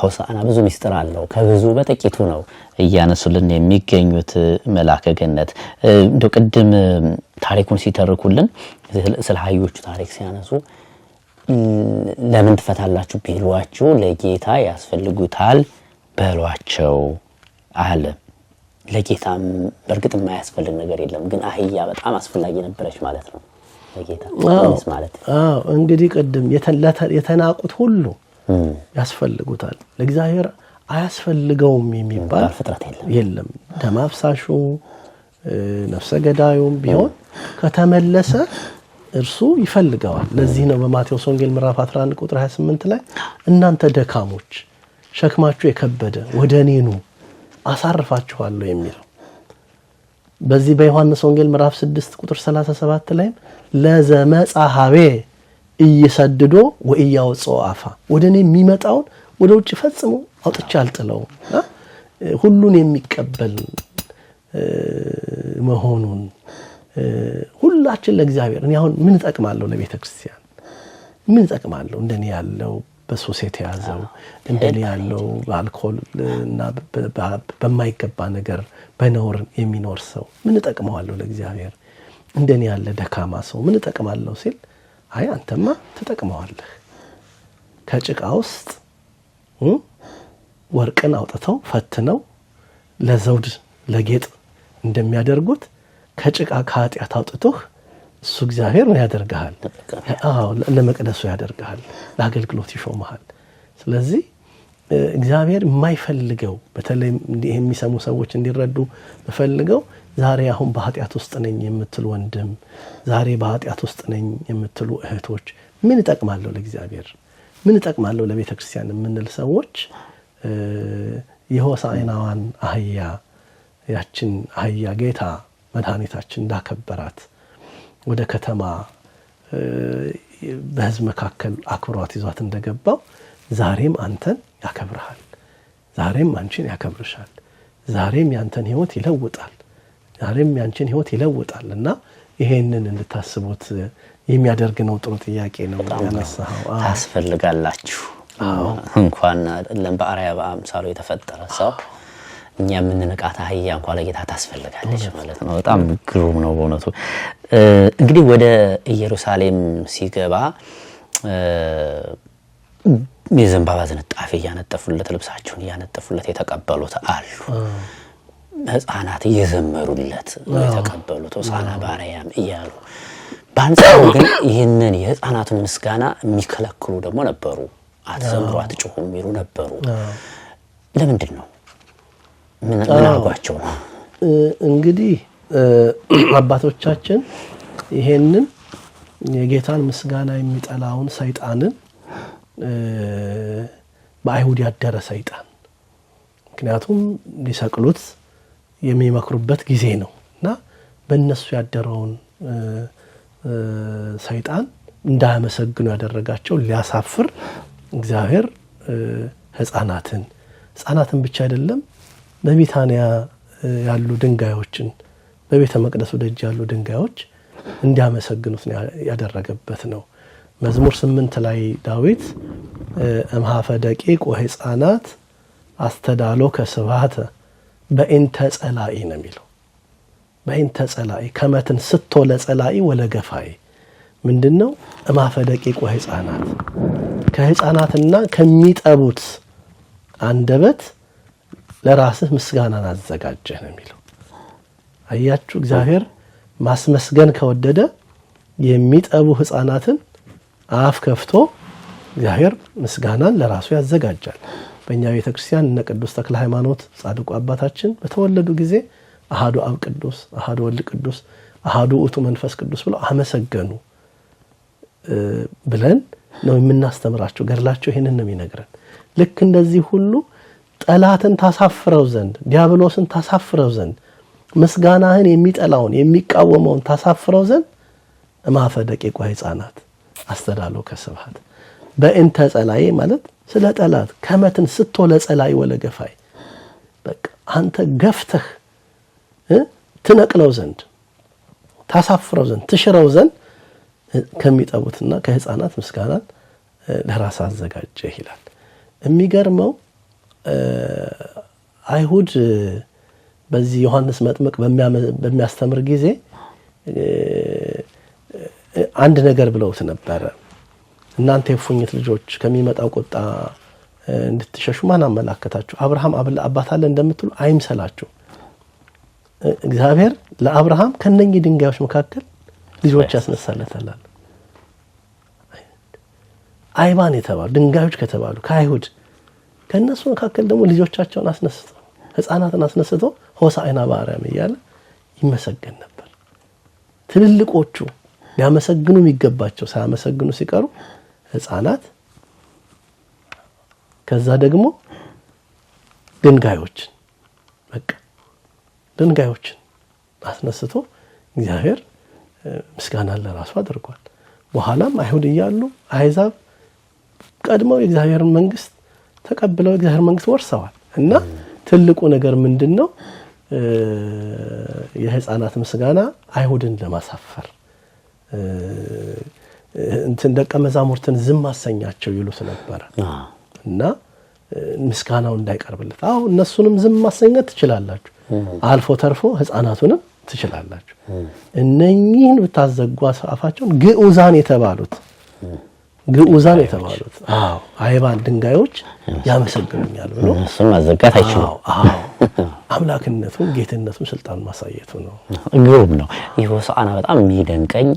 ሆሳዕና ብዙ ምስጢር አለው። ከብዙ በጥቂቱ ነው እያነሱልን የሚገኙት መላከ ገነት። እንደው ቅድም ታሪኩን ሲተርኩልን ስለ አህዮቹ ታሪክ ሲያነሱ ለምን ትፈታላችሁ ቢሏችሁ ለጌታ ያስፈልጉታል በሏቸው አለ። ለጌታም በርግጥ የማያስፈልግ ነገር የለም፣ ግን አህያ በጣም አስፈላጊ ነበረች ማለት ነው ለጌታ ማለት ነው። እንግዲህ ቅድም የተናቁት ሁሉ ያስፈልጉታል፣ ለእግዚአብሔር አያስፈልገውም የሚባል ፍጥረት የለም። ደም አፍሳሹ ነፍሰ ገዳዩም ቢሆን ከተመለሰ እርሱ ይፈልገዋል። ለዚህ ነው በማቴዎስ ወንጌል ምዕራፍ 11 ቁጥር 28 ላይ እናንተ ደካሞች ሸክማችሁ የከበደ ወደ እኔ ኑ አሳርፋችኋለሁ የሚለው። በዚህ በዮሐንስ ወንጌል ምዕራፍ 6 ቁጥር 37 ላይ ለዘመጻሐቤ እየሰድዶ ወእያወጽኦ አፋ፣ ወደ እኔ የሚመጣውን ወደ ውጭ ፈጽሞ አውጥቼ አልጥለውም። ሁሉን የሚቀበል መሆኑን ሁላችን ለእግዚአብሔር እኔ አሁን ምን እጠቅማለሁ? ለቤተ ክርስቲያን ምን እጠቅማለሁ? እንደኔ ያለው በሱስ የተያዘው እንደኔ ያለው በአልኮል እና በማይገባ ነገር በነውር የሚኖር ሰው ምን እጠቅመዋለሁ ለእግዚአብሔር? እንደኔ ያለ ደካማ ሰው ምን እጠቅማለሁ ሲል አይ አንተማ ትጠቅመዋለህ። ከጭቃ ውስጥ ወርቅን አውጥተው ፈትነው ለዘውድ ለጌጥ እንደሚያደርጉት ከጭቃ ከኃጢአት አውጥቶህ እሱ እግዚአብሔር ምን ያደርጋል? ለመቅደሱ ያደርጋል፣ ለአገልግሎት ይሾመሃል። ስለዚህ እግዚአብሔር የማይፈልገው በተለይ እንዲህ የሚሰሙ ሰዎች እንዲረዱ በፈልገው ዛሬ አሁን በኃጢአት ውስጥ ነኝ የምትሉ ወንድም፣ ዛሬ በኃጢአት ውስጥ ነኝ የምትሉ እህቶች ምን እጠቅማለሁ ለእግዚአብሔር? ምን እጠቅማለሁ ለቤተ ክርስቲያን የምንል ሰዎች የሆሳዕናዋን አህያ ያችን አህያ ጌታ መድኃኒታችን እንዳከበራት ወደ ከተማ በሕዝብ መካከል አክብሯት ይዟት እንደገባው ዛሬም አንተን ያከብርሃል፣ ዛሬም አንቺን ያከብርሻል፣ ዛሬም ያንተን ሕይወት ይለውጣል። ዛሬም ያንቺን ህይወት ይለውጣልና ይሄንን እንድታስቡት የሚያደርግ ነው። ጥሩ ጥያቄ ነው ያነሳው። ታስፈልጋላችሁ እንኳን ለምባሪያ በአምሳሉ የተፈጠረ ሰው እኛ ምን ንቃታ አህያ እንኳን ለጌታ ታስፈልጋለች ማለት ነው። በጣም ግሩም ነው በእውነቱ። እንግዲህ ወደ ኢየሩሳሌም ሲገባ የዘንባባ ዝንጣፊ ያነጠፉለት ልብሳቸውን ያነጠፉለት የተቀበሉት አሉ። ህፃናት እየዘመሩለት የተቀበሉት ሆሳዕና በአርያም እያሉ በአንጻሩ ግን ይህንን የህፃናቱን ምስጋና የሚከለክሉ ደግሞ ነበሩ። አትዘምሩ አትጮሁ የሚሉ ነበሩ። ለምንድን ነው? ምን አርጓቸው ነው? እንግዲህ አባቶቻችን ይሄንን የጌታን ምስጋና የሚጠላውን ሰይጣንን በአይሁድ ያደረ ሰይጣን ምክንያቱም ሊሰቅሉት የሚመክሩበት ጊዜ ነውና በእነሱ ያደረውን ሰይጣን እንዳያመሰግኑ ያደረጋቸው ሊያሳፍር እግዚአብሔር ህፃናትን ብቻ አይደለም በቢታንያ ያሉ ድንጋዮችን በቤተ መቅደሱ ደጅ ያሉ ድንጋዮች እንዲያመሰግኑት ያደረገበት ነው። መዝሙር 8 ላይ ዳዊት እምሃፈ ደቂቅ ወህፃናት አስተዳሎ ከስብሐተ በእንተ ጸላኢ ነው የሚለው። በእንተ ጸላኢ ከመትን ስቶ ለጸላኢ ወለገፋይ ምንድነው? እምሃፈ ደቂቅ ወህፃናት ከህፃናትና ከሚጠቡት አንደበት ለራስህ ምስጋናን አዘጋጀህ ነው የሚለው። አያችሁ እግዚአብሔር ማስመስገን ከወደደ የሚጠቡ ህፃናትን አፍ ከፍቶ እግዚአብሔር ምስጋናን ለራሱ ያዘጋጃል። በእኛ ቤተክርስቲያን እነ ቅዱስ ተክለ ሃይማኖት ጻድቁ አባታችን በተወለዱ ጊዜ አሃዱ አብ ቅዱስ፣ አሃዱ ወልድ ቅዱስ፣ አሃዱ ውእቱ መንፈስ ቅዱስ ብለው አመሰገኑ ብለን ነው የምናስተምራቸው። ገድላቸው ይሄንን ነው የሚነግረን። ልክ እንደዚህ ሁሉ ጠላትን ታሳፍረው ዘንድ ዲያብሎስን ታሳፍረው ዘንድ ምስጋናህን የሚጠላውን የሚቃወመውን ታሳፍረው ዘንድ እምሃፈ ደቂቅ ወህፃናት አስተዳሎ ከስብሐት በእንተ ጸላኢ ማለት ስለ ጠላት ከመትን ስቶ ለጸላኢ ወለገፋይ በቃ አንተ ገፍተህ ትነቅለው ዘንድ ታሳፍረው ዘንድ ትሽረው ዘንድ ከሚጠቡትና ከህፃናት ምስጋናን ለራስ አዘጋጀህ ይላል። የሚገርመው አይሁድ በዚህ ዮሐንስ መጥምቅ በሚያስተምር ጊዜ አንድ ነገር ብለውት ነበረ። እናንተ የፉኝት ልጆች ከሚመጣው ቁጣ እንድትሸሹ ማን አመላከታችሁ? አብርሃም አባት አለ እንደምትሉ አይምሰላችሁ። እግዚአብሔር ለአብርሃም ከነኚህ ድንጋዮች መካከል ልጆች ያስነሳለታል። አይባን የተባሉ ድንጋዮች ከተባሉ ከአይሁድ ከነሱ መካከል ደግሞ ልጆቻቸውን አስነስተው ህፃናትን አስነስተው ሆሳዕና በአርያም እያለ ይመሰገን ነበር። ትልልቆቹ ሊያመሰግኑ የሚገባቸው ሳያመሰግኑ ሲቀሩ ህፃናት ከዛ ደግሞ ድንጋዮችን አስነስቶ እግዚአብሔር ምስጋናን ለራሱ አድርጓል። በኋላም አይሁድ እያሉ አሕዛብ ቀድመው የእግዚአብሔርን መንግስት ተቀብለው የእግዚአብሔር መንግስት ወርሰዋል። እና ትልቁ ነገር ምንድነው? የህፃናት ምስጋና አይሁድን ለማሳፈር እንትን ደቀ መዛሙርትን ዝም ማሰኛቸው ይሉት ነበር እና ምስጋናው እንዳይቀርብለት እነሱንም ዝም ማሰኘት ትችላላችሁ፣ አልፎ ተርፎ ህፃናቱንም ትችላላችሁ። እነኚህን ብታዘጉ አፋቸውን ግዑዛን የተባሉት አይባን ድንጋዮች ያመሰግኑኛል ብሎ እሱን ማዘጋት አይችልም። አምላክነቱን ጌትነቱን ስልጣን ማሳየቱ ነው። ግሩም ነው። ሆሳዕና በጣም የሚደንቀኝ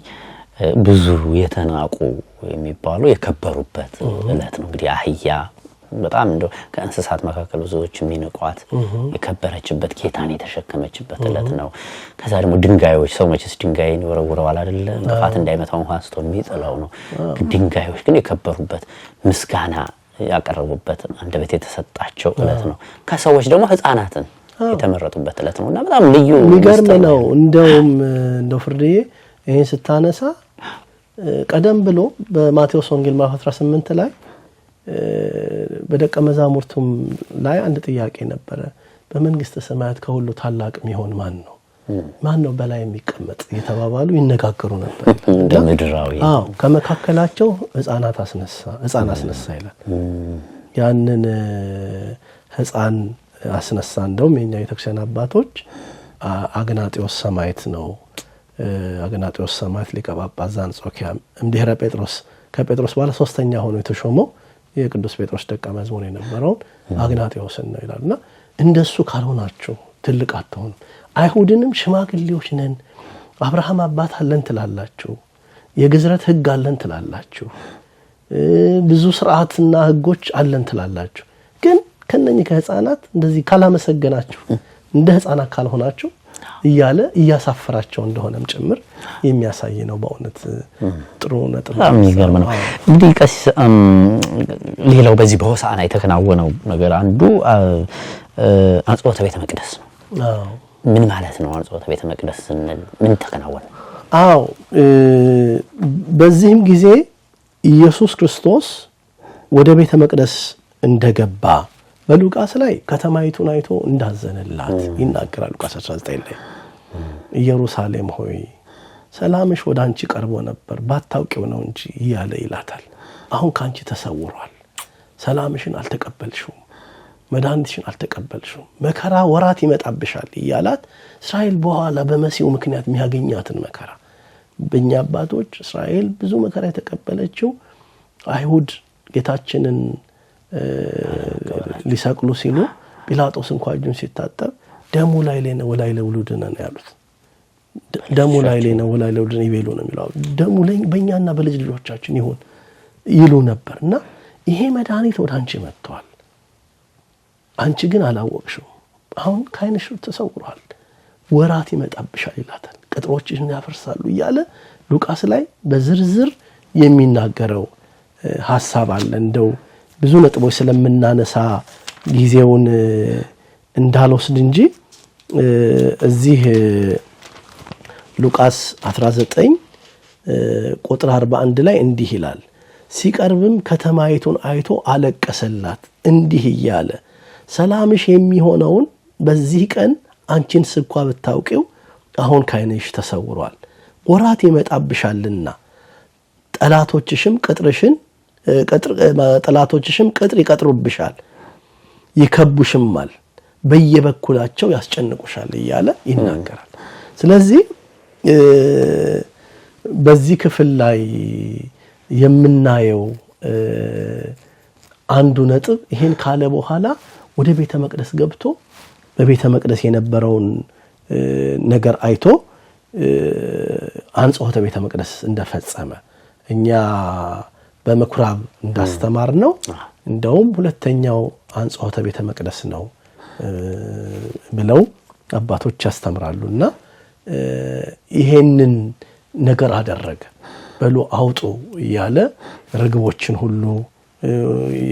ብዙ የተናቁ የሚባሉ የከበሩበት ዕለት ነው። እንግዲህ አህያ በጣም እንደው ከእንስሳት መካከል ብዙዎች የሚንቋት የከበረችበት ጌታን የተሸከመችበት ዕለት ነው። ከዛ ደግሞ ድንጋዮች ሰው መቼስ ድንጋይን ይወረውረዋል አይደለ? እንቅፋት እንዳይመታው እንኳን አንስቶ የሚጥለው ነው። ድንጋዮች ግን የከበሩበት ምስጋና ያቀረቡበት አንደበት የተሰጣቸው ዕለት ነው። ከሰዎች ደግሞ ህፃናትን የተመረጡበት ዕለት ነውና በጣም ልዩ የሚገርም ነው። እንደው ፍርድዬ ይሄን ስታነሳ ቀደም ብሎ በማቴዎስ ወንጌል ምዕራፍ 18 ላይ በደቀ መዛሙርቱም ላይ አንድ ጥያቄ ነበረ። በመንግስተ ሰማያት ከሁሉ ታላቅ የሚሆን ማን ነው? ማን ነው በላይ የሚቀመጥ እየተባባሉ ይነጋገሩ ነበር እንደ ምድራዊ ከመካከላቸው ሕፃን አስነሳ ይላል ያንን ሕፃን አስነሳ እንደውም የኛ ቤተክርስቲያን አባቶች አግናጢዮስ ሰማዕት ነው አግናጢዮስ ሰማዕት ሊቀ ጳጳስ ዘአንጾኪያ እምድኅረ ጴጥሮስ ከጴጥሮስ በኋላ ሶስተኛ ሆኖ የተሾመው የቅዱስ ጴጥሮስ ደቀ መዝሙር የነበረው አግናጢዮስን ነው ይላልና እንደሱ ካልሆናችሁ ትልቅ አትሆኑ አይሁድንም ሽማግሌዎች ነን አብርሃም አባት አለን ትላላችሁ የግዝረት ሕግ አለን ትላላችሁ ብዙ ሥርዓትና ሕጎች አለን ትላላችሁ ግን ከነኚህ ከሕፃናት እንደዚህ ካላመሰገናችሁ እንደ ሕፃናት ካልሆናችሁ እያለ እያሳፈራቸው እንደሆነም ጭምር የሚያሳይ ነው በእውነት ጥሩ ነጥብ የሚገርም ነው እንግዲህ ቀሲስ ሌላው በዚህ በሆሳዕና የተከናወነው ነገር አንዱ አንጾተ ቤተ መቅደስ ነው ምን ማለት ነው አንጾተ ቤተ መቅደስ ስንል ምን ተከናወነ በዚህም ጊዜ ኢየሱስ ክርስቶስ ወደ ቤተ መቅደስ እንደገባ በሉቃስ ላይ ከተማይቱን አይቶ እንዳዘነላት ይናገራል ሉቃስ 19 ላይ ኢየሩሳሌም ሆይ ሰላምሽ ወዳንቺ ቀርቦ ነበር ባታውቂው ነው እንጂ ይያለ ይላታል አሁን ካንቺ ተሰውሯል ሰላምሽን አልተቀበልሽም መድኃኒትሽን አልተቀበልሽም መከራ ወራት ይመጣብሻል ይያላት እስራኤል በኋላ በመሲሁ ምክንያት የሚያገኛትን መከራ በእኛ አባቶች እስራኤል ብዙ መከራ የተቀበለችው አይሁድ ጌታችንን ሊሰቅሉ ሲሉ ጲላጦስ እንኳን እጁን ሲታጠብ ደሙ ላይ ለነ ወላይ ለውሉድና ነው ያሉት ደሙ ላይ ለነ ወላይ ለውሉድና ይበሉ ነው የሚለው ደሙ ላይ በእኛና በልጅ ልጆቻችን ይሁን ይሉ ነበርና ይሄ መድኃኒት ወደ አንቺ መጥቷል አንቺ ግን አላወቅሽው አሁን ካይንሽ ተሰውሯል ወራት ይመጣብሻል ይላታል ቅጥሮችሽን ያፈርሳሉ ይያለ ሉቃስ ላይ በዝርዝር የሚናገረው ሐሳብ አለ እንደው ብዙ ነጥቦች ስለምናነሳ ጊዜውን እንዳልወስድ እንጂ እዚህ ሉቃስ 19 ቁጥር 41 ላይ እንዲህ ይላል ሲቀርብም ከተማይቱን አይቶ አለቀሰላት እንዲህ ይያለ ሰላምሽ የሚሆነውን በዚህ ቀን አንቺን ስኳ ብታውቂው አሁን ካይንሽ ተሰውሯል ወራት ይመጣብሻልና ጠላቶችሽም ቅጥር ይቀጥሩብሻል ይከቡሽማል በየበኩላቸው ያስጨንቁሻል እያለ ይናገራል ስለዚህ በዚህ ክፍል ላይ የምናየው አንዱ ነጥብ ይሄን ካለ በኋላ ወደ ቤተ መቅደስ ገብቶ በቤተ መቅደስ የነበረውን ነገር አይቶ አንጾተ ቤተ መቅደስ እንደፈጸመ እኛ በመኩራብ እንዳስተማር ነው እንደውም ሁለተኛው አንጾተ ቤተ መቅደስ ነው ብለው አባቶች ያስተምራሉና ይሄንን ነገር አደረገ በሉ አውጡ ያለ ርግቦችን ሁሉ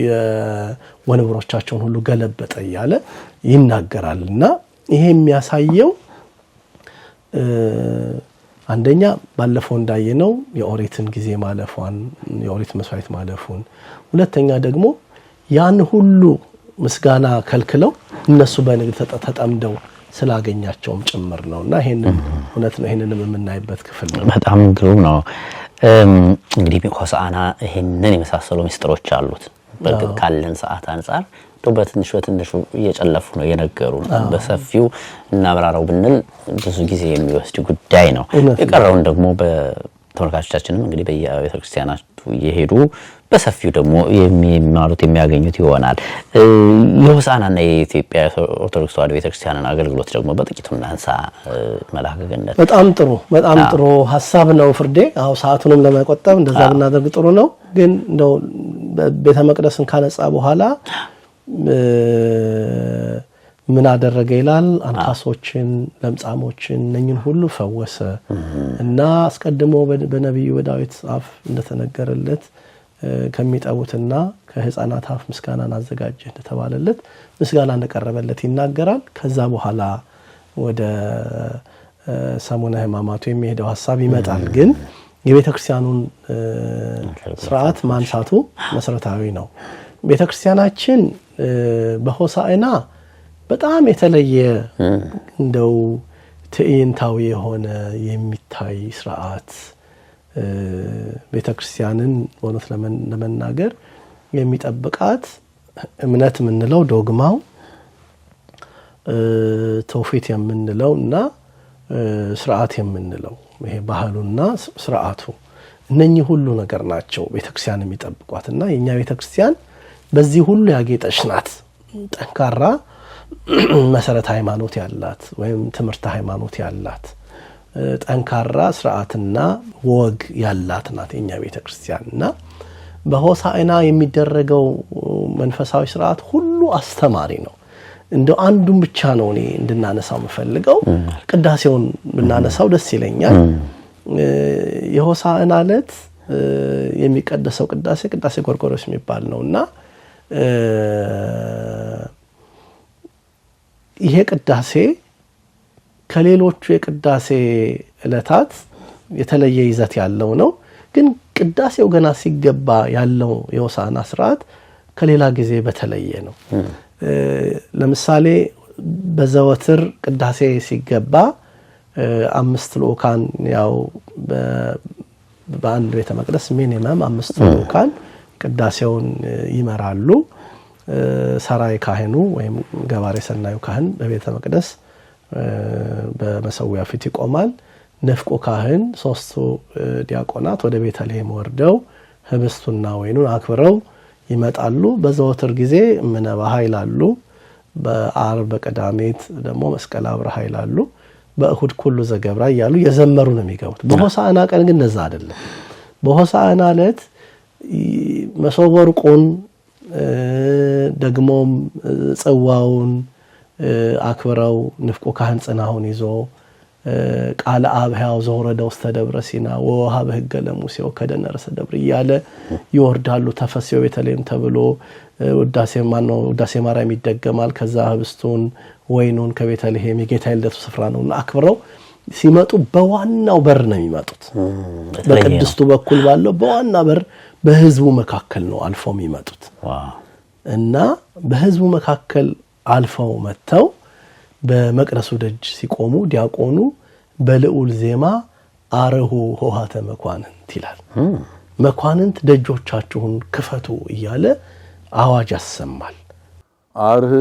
የወንበሮቻቸውን ሁሉ ገለበጠ ያለ ይናገራልና ይሄ የሚያሳየው አንደኛ ባለፈው እንዳየነው የኦሪትን ጊዜ ማለፏን የኦሪት መስዋዕት ማለፉን ሁለተኛ ደግሞ ያን ሁሉ ምስጋና ከልክለው እነሱ በንግድ ተጠምደው ስላገኛቸውም ጭምር ነውና ይሄንን እውነት ነው ይሄንንም የምናይበት ክፍል ነው በጣም ግሩም ነው እንግዲህ ሆሳዕና ይሄንን የመሳሰሉ ምስጢሮች አሉት በርግጥ ካለን ሰዓት አንፃር በትንሹ እየጨለፉ ነው የነገሩ በሰፊው እናብራራው ብንል ብዙ ጊዜ የሚወስድ ጉዳይ ነው የቀረውን ደግሞ በተመልካቾቻችንም እንግዲህ በየቤተክርስቲያናቱ እየሄዱ በሰፊው ደግሞ የሚማሩት የሚያገኙት ይሆናል የሆሳዕናና የኢትዮጵያ ኦርቶዶክስ ተዋሕዶ ቤተክርስቲያንን አገልግሎት ደግሞ በጥቂቱ እናንሳ መልአከ ገነት በጣም ጥሩ ሐሳብ ነው ፍርዴ አው ሰዓቱንም ለማቆጠብ እንደዛ ብናደርግ ጥሩ ነው ግን እንደው ቤተ መቅደስን ካነጻ በኋላ ምን አደረገ ይላል አንካሶችን ለምጻሞችን ነኝን ሁሉ ፈወሰ እና አስቀድሞ በነብዩ በዳዊት አፍ እንደተነገረለት ከሚጠቡትና ከህፃናት አፍ ምስጋናን አዘጋጀ እንደተባለለት ምስጋና እንደቀረበለት ይናገራል ከዛ በኋላ ወደ ሰሙነ ሕማማቱ የሚሄደው ሐሳብ ይመጣል ግን የቤተክርስቲያኑን ሥርዓት ማንሳቱ መሰረታዊ ነው ቤተክርስቲያናችን በሆሳዕና በጣም የተለየ እንደው ትዕይንታዊ የሆነ የሚታይ ስርዓት ቤተክርስቲያንን ወነት ለመናገር የሚጠብቃት እምነት ምንለው ዶግማው ተውፊት የምንለውና ስርዓት የምንለው ይሄ ባህሉና ስርዓቱ እነኚህ ሁሉ ነገር ናቸው ቤተክርስቲያን የሚጠብቋትና የኛ ቤተክርስቲያን በዚህ ሁሉ ያጌጠች ናት ጠንካራ መሰረት ሃይማኖት ያላት ወይም ትምህርት ሃይማኖት ያላት ጠንካራ ስርዓትና ወግ ያላት ናት የኛ ቤተክርስቲያንና በሆሳዕና የሚደረገው መንፈሳዊ ስርዓት ሁሉ አስተማሪ ነው እንደው አንዱን ብቻ ነው እኔ እንድናነሳው መፈልገው ቅዳሴውን ብናነሳው ደስ ይለኛል የሆሳዕና ዕለት የሚቀደሰው ቅዳሴ ጎርጎርዮስ የሚባል ነውና ይሄ ቅዳሴ ከሌሎቹ የቅዳሴ ዕለታት የተለየ ይዘት ያለው ነው ግን ቅዳሴው ገና ሲገባ ያለው የሆሳዕና ስርዓት ከሌላ ጊዜ በተለየ ነው ለምሳሌ በዘወትር ቅዳሴ ሲገባ 5 ልኡካን ያው በአንድ ቤተ መቅደስ ሚኒመም 5 ልኡካን ቅዳሴውን ይመራሉ ሰራይ ካህኑ ወይም ገባሬ ሰናዩ ካህን በቤተ መቅደስ በመሰዊያ ፊት ይቆማል ነፍቆ ካህን 3 ዲያቆናት ወደ ቤተልሔም ወርደው ህብስቱና ወይኑን አክብረው ይመጣሉ በዘወትር ጊዜ ምነባሃ ይላሉ በአርብ በቀዳሜት ደግሞ መስቀል አብርሃ ይላሉ በእሁድ ኩሉ ዘገብራ ይያሉ የዘመሩ ነው የሚገቡት በሆሳዕና ቀን ግን እንደዛ አይደለም በሆሳዕና ዕለት መሶበ ወርቁን ደግሞም ጽዋውን አክብረው ንፍቆ ካህን ጽናሁን ይዞ ቃል አብ ሕያው ዘወረደ ውስተ ደብረ ሲና ወወሀበ ሕገ ለሙሴ ወከደነ ርዕሰ ደብር እያለ ይወርዳሉ ተፈስዮ ቤተልሔም ተብሎ ውዳሴ ማርያም ይደገማል ከዛ ህብስቱን ወይኑን ከቤተልሔም የጌታ ልደቱ ስፍራ ነውና አክብረው ሲመጡ በዋናው በር ነው የሚመጡት በቅድስቱ በኩል ባለው በዋና በር በህዝቡ መካከል ነው አልፈው የሚመጡት እና በህዝቡ መካከል አልፈው መተው በመቅደሱ ደጅ ሲቆሙ ዲያቆኑ በልዑል ዜማ አረሁ ሆሃተ መኳንንት ይላል መኳንንት ደጆቻችሁን ክፈቱ እያለ አዋጅ ያሰማል አርህ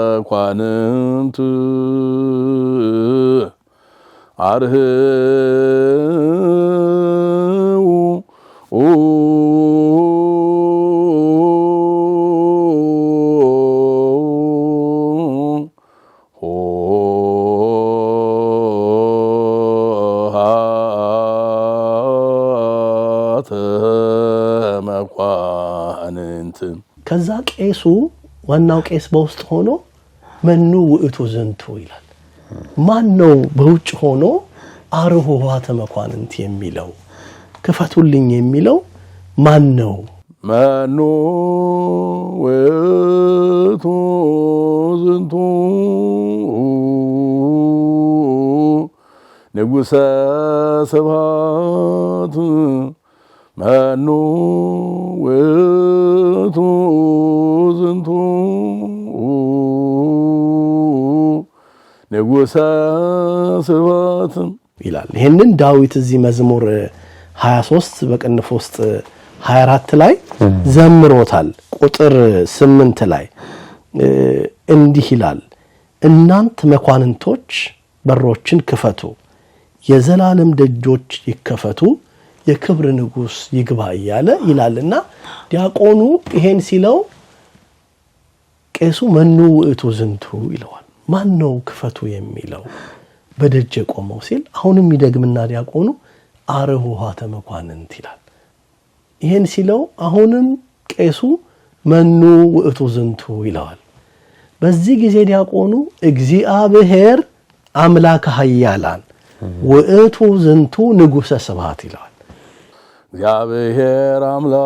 መኳንንት ሆሃተ መኳንንት ከዛ ቄሱ ዋናው ቄስ በውስጥ ሆኖ መኑ ውእቱ ዝንቱ ይላል ማን ነው በውጭ ሆኖ አርሁ ሆሃተ መኳንንት የሚለው ክፈቱልኝ የሚለው ማን ነው መኑ ውእቱ ዝንቱ ንጉሠ ስብሐት መኑ ውእቱ ዝንቱ ንጉሠ ስብሐት ይላል ይሄንን ዳዊት እዚህ መዝሙር 23 በቅንፍ ውስጥ 24 ላይ ዘምሮታል ቁጥር 8 ላይ እንዲህ ይላል እናንተ መኳንንቶች በሮችን ክፈቱ የዘላለም ደጆች ይከፈቱ የክብር ንጉስ ይግባ ይያለ ይላልና ዲያቆኑ ይሄን ሲለው ቄሱ መኑ ውእቱ ዝንቱ ይለዋል ማን ነው ክፈቱ የሚለው በደጅ ቆመው ሲል አሁንም ይደግምና ዲያቆኑ አርሁ ሆሃተ መኳንንት ይላል ይሄን ሲለው አሁንም ቄሱ መኑ ውእቱ ዝንቱ ይለዋል። በዚህ ጊዜ ዲያቆኑ እግዚአብሔር አምላከ ኃያላን ውእቱ ዝንቱ ንጉሠ ስብሐት ይለዋል። እግዚአብሔር አምላከ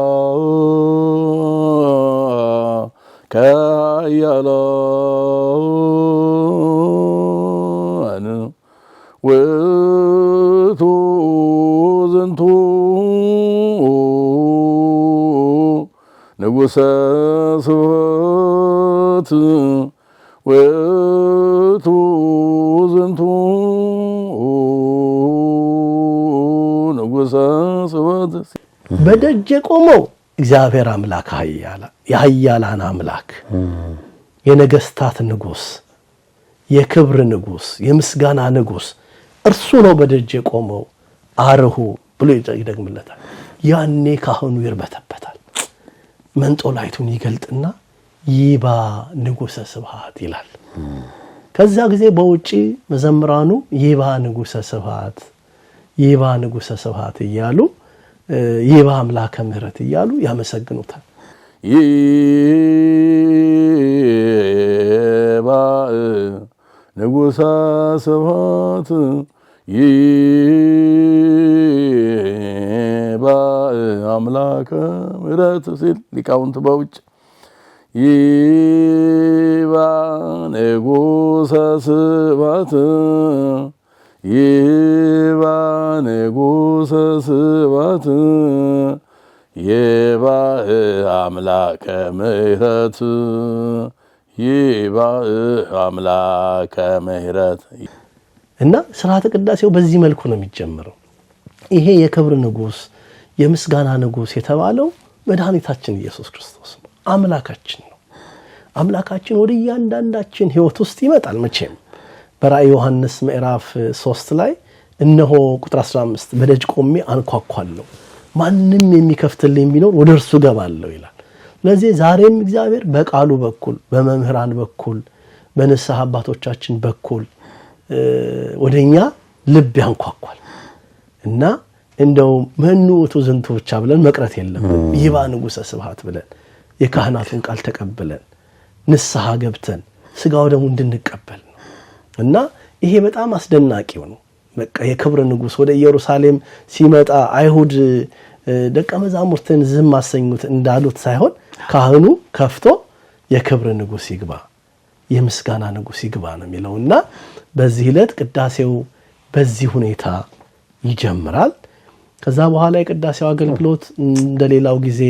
ኃያላን ውእቱ ዝንቱ ንጉሠ ስብሐት ውእቱ ዝንቱ ንጉሠ ስብሐት። በደጅ ቆመው እግዚአብሔር አምላክ የኃያላን አምላክ የነገስታት ንጉሥ የክብር ንጉሥ የምስጋና ንጉሥ እርሱ ነው በደጅ ቆመው አርሁ ብሎ ይደግምለታል። ያኔ ካህኑ ይርበተበታል። መንጦላይቱን ይገልጥና ይባ ንጉሠ ስብሐት ይላል። ከዛ ጊዜ በውጪ መዘምራኑ ይባ ንጉሠ ስብሐት ይባ ንጉሠ ስብሐት እያሉ ይባ አምላከ ምሕረት እያሉ ያመሰግኑታል። ይባ ንጉሠ ስብሐት ይባ አምላከ ምሕረት ሲል ሊቃውንት በውጭ ይባ ንጉሠ ስብሐት ይባ ንጉሠ ስብሐት ይባ አምላከ ምሕረት ይባ አምላከ ምሕረት እና ስርዓተ ቅዳሴው በዚህ መልኩ ነው የሚጀምረው። ይሄ የክብር ንጉሥ የምስጋና ንጉሥ የተባለው መድኃኒታችን ኢየሱስ ክርስቶስ ነው። አምላካችን ነው። አምላካችን ወደ እያንዳንዳችን ሕይወት ውስጥ ይመጣል። መቼም በራእይ ዮሐንስ ምዕራፍ 3 ላይ እነሆ ቁጥር 15 በደጅ ቆሜ አንኳኳለሁ ማንም የሚከፍትልኝ ቢኖር ወደ እርሱ ገባለሁ ይላል። ስለዚህ ዛሬም እግዚአብሔር በቃሉ በኩል በመምህራን በኩል በንስሐ አባቶቻችን በኩል ወደኛ ልብ ያንኳኳል እና እንደው መኑ ውእቱ ዝንቱ ብቻ ብለን መቅረት የለም። ይባ ንጉሠ ስብሐት ብለን የካህናቱን ቃል ተቀብለን ንስሐ ገብተን ስጋው ደግሞ እንድንቀበል ነው እና ይሄ በጣም አስደናቂው ነው። በቃ የክብር ንጉሥ ወደ ኢየሩሳሌም ሲመጣ አይሁድ ደቀ መዛሙርትን ዝም አሰኙት እንዳሉት ሳይሆን ካህኑ ከፍቶ የክብር ንጉሥ ይግባ የምስጋና ንጉሥ ይግባ ነው የሚለውና በዚህ ዕለት ቅዳሴው በዚህ ሁኔታ ይጀምራል። ከዛ በኋላ የቅዳሴው አገልግሎት እንደሌላው ጊዜ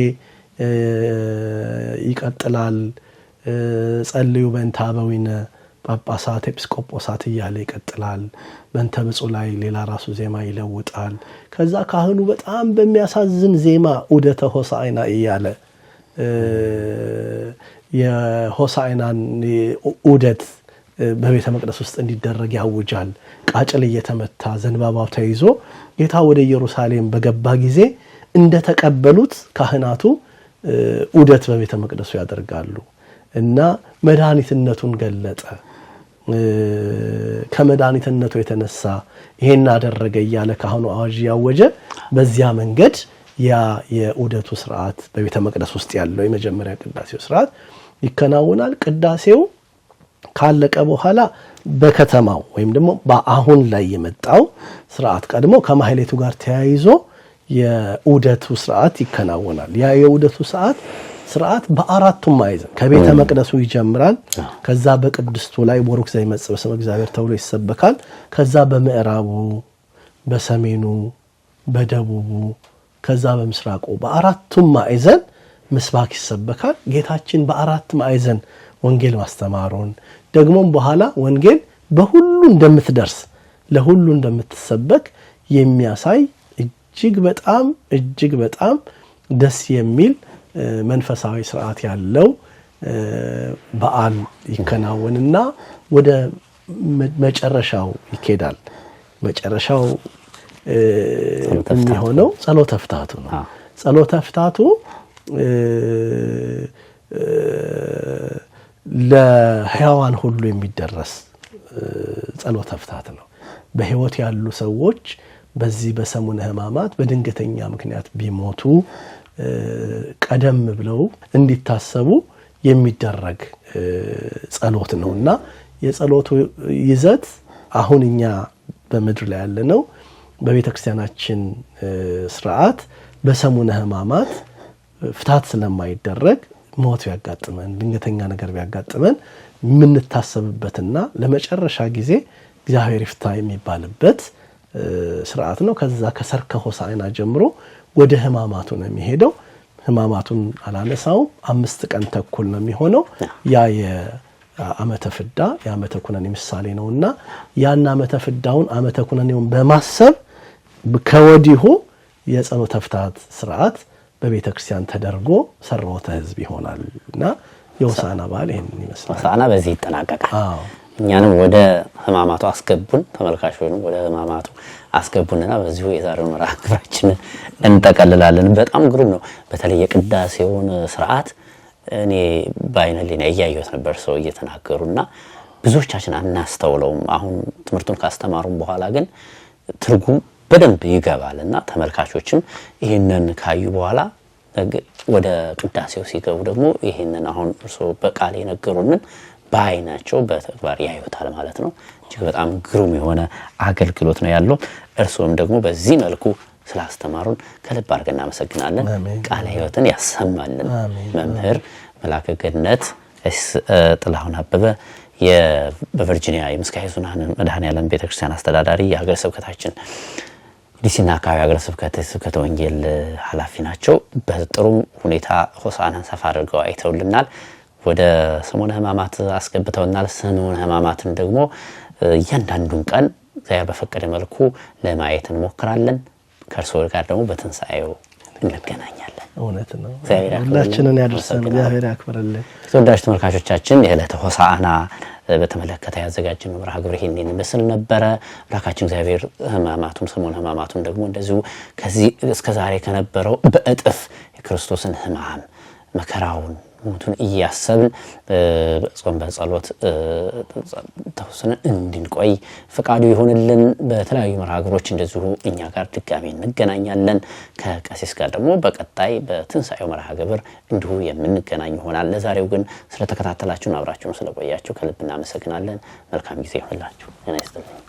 ይቀጥላል። ጸልዩ በእንተ አበዊነ ጳጳሳት ኤጲስቆጶሳት እያለ ይቀጥላል። በእንተ ብፁዕ ላይ ሌላ ራሱ ዜማ ይለውጣል። ከዛ ካህኑ በጣም በሚያሳዝን ዜማ ዑደተ ሆሳዕና እያለ የሆሳዕናን ዑደት በቤተ መቅደስ ውስጥ እንዲደረግ ያውጃል። ቃጭል እየተመታ ዘንባባው ተይዞ ጌታ ወደ ኢየሩሳሌም በገባ ጊዜ እንደተቀበሉት ካህናቱ ዑደት በቤተ መቅደሱ ያደርጋሉ እና መድኃኒትነቱን ገለጠ። ከመድኃኒትነቱ የተነሳ ይሄን አደረገ እያለ ካህኑ አዋጅ ያወጀ። በዚያ መንገድ ያ የዑደቱ ስርዓት በቤተ መቅደስ ውስጥ ያለው የመጀመሪያ ቅዳሴው ስርዓት ይከናወናል። ቅዳሴው ካለቀ በኋላ በከተማው ወይም ደግሞ በአሁን ላይ የመጣው ስርዓት ቀድሞ ከማህሌቱ ጋር ተያይዞ የዑደቱ ስርዓት ይከናወናል። ያ የዑደቱ ስርዓት በአራቱም ማዕዘን ከቤተ መቅደሱ ይጀምራል። ከዛ በቅድስቱ ላይ ወሩክ ዘይመጽእ በስመ እግዚአብሔር ተብሎ ይሰበካል። ከዛ በምዕራቡ፣ በሰሜኑ፣ በደቡቡ ከዛ በምስራቁ በአራቱም ማዕዘን ምስባክ ይሰበካል። ጌታችን በአራት ማዕዘን ወንጌል ማስተማሩን ደግሞም በኋላ ወንጌል በሁሉ እንደምትደርስ ለሁሉ እንደምትሰበክ የሚያሳይ እጅግ በጣም ደስ የሚል መንፈሳዊ ስርዓት ያለው በዓል ይከናወንና ወደ መጨረሻው ይኬዳል። መጨረሻው የሚሆነው ጸሎተ ፍትሐቱ ነው። ጸሎተ ፍትሐቱ ለሕያዋን ሁሉ የሚደረስ ጸሎተ ፍትሐት ነው። በሕይወት ያሉ ሰዎች በዚህ በሰሙነ ሕማማት በድንገተኛ ምክንያት ቢሞቱ ቀደም ብለው እንዲታሰቡ የሚደረግ ጸሎት ነውና የጸሎቱ ይዘት አሁን እኛ በመድር ላይ ያለነው በቤተክርስቲያናችን ስርዓት በሰሙነ ሕማማት ፍታት ስለማይደረግ ሞት ያጋጥመን ድንገተኛ ነገር ቢያጋጥመን ምንታሰብበትና ለመጨረሻ ጊዜ እግዚአብሔር ይፍታ የሚባልበት ስርዓት ነው። ከዛ ከሰርከ ሆሳዕና ጀምሮ ወደ ሕማማቱ ነው የሚሄደው። ሕማማቱን አላነሳው 5 ቀን ተኩል ነው የሚሆነው። ያ የዓመተ ፍዳ የዓመተ ኩነኔ ምሳሌ ነውና ያን ዓመተ ፍዳውን ዓመተ ኩነኔውን በማሰብ ከወዲሁ የጸሎተ ፍታት ስርዓት በቤተክርስቲያን ተደርጎ ሰርወተ ሕዝብ ይሆናልና የሆሳዕና በዓል ይሄን ይመስላል። ሆሳዕና በዚህ ይጠናቀቃል። እኛንም ወደ ሕማማቱ አስገቡን፣ ተመልካቾችንም ወደ ሕማማቱ አስገቡንና በዚሁ የዛሬውን መርሃ ግብራችንን እንጠቀልላለን። በጣም ግሩም ነው። በተለይ የቅዳሴውን ስርዓት እኔ በዓይነ ሕሊናዬ እያየሁት ነበር ሰው እየተናገሩና ብዙዎቻችን አናስተውለውም። አሁን ትምህርቱን ካስተማሩን በኋላ ግን ትርጉም በደንብ ይገባልና ተመልካቾችም ይህንን ካዩ በኋላ ወደ ቅዳሴው ሲገቡ ደግሞ ይህንን አሁን እርስዎ በቃል የነገሩንን በዓይናቸው በተግባር ያዩታል ማለት ነው። እጅግ በጣም ግሩም የሆነ አገልግሎት ነው ያለው። እርስዎም ደግሞ በዚህ መልኩ ስላስተማሩን ከልብ አድርገን እናመሰግናለን። ቃለ ሕይወትን ያሰማልን። መምህር መላከ ገነት ጥላሁን አበበ በቨርጂኒያ የምስካየ ኅዙናን መድኃኔዓለም ቤተክርስቲያን አስተዳዳሪ የሀገረ ስብከታችን ዲሲና አካባቢ ሀገረ ስብከተ ወንጌል ኃላፊ ናቸው። በጥሩ ሁኔታ ሆሳዕናን ሰፋ አድርገው አይተውልናል። ወደ ሰሙነ ሕማማት አስገብተውናል። ሰሙነ ሕማማትን ደግሞ እያንዳንዱን ቀን እግዚአብሔር በፈቀደ መልኩ ለማየት እንሞክራለን። ከእርስዎ ጋር ደግሞ በትንሣኤው እንገናኛለን። እውነት ነው። ሁላችንን ያደርሰን፣ እግዚአብሔር ያክብርልን። ተወዳጅ ተመልካቾቻችን የዕለተ ሆሳዕና በተመለከተ ያዘጋጀነው መርሃ ግብር ይሄንን ይመስል ነበረ። አምላካችን እግዚአብሔር ሕማማቱን ሰሙነ ሕማማቱን ደግሞ እንደዚሁ ከዚህ እስከ ዛሬ ከነበረው በእጥፍ የክርስቶስን ሕማም መከራውን ሞቱን እያሰብን ጾም በጸሎት ተወስነን እንድንቆይ ፈቃዱ ይሁንልን። በተለያዩ መርሃ ግብሮች እንደዚሁ እኛ ጋር ድጋሚ እንገናኛለን። ከቀሲስ ጋር ደግሞ በቀጣይ በትንሣኤው መርሃ ግብር እንዲሁ የምንገናኝ ይሆናል። ለዛሬው ግን ስለተከታተላችሁን አብራችሁን ስለቆያችሁ ከልብ እናመሰግናለን። መልካም ጊዜ ይሁንላችሁ። ጤና ይስጥልኝ።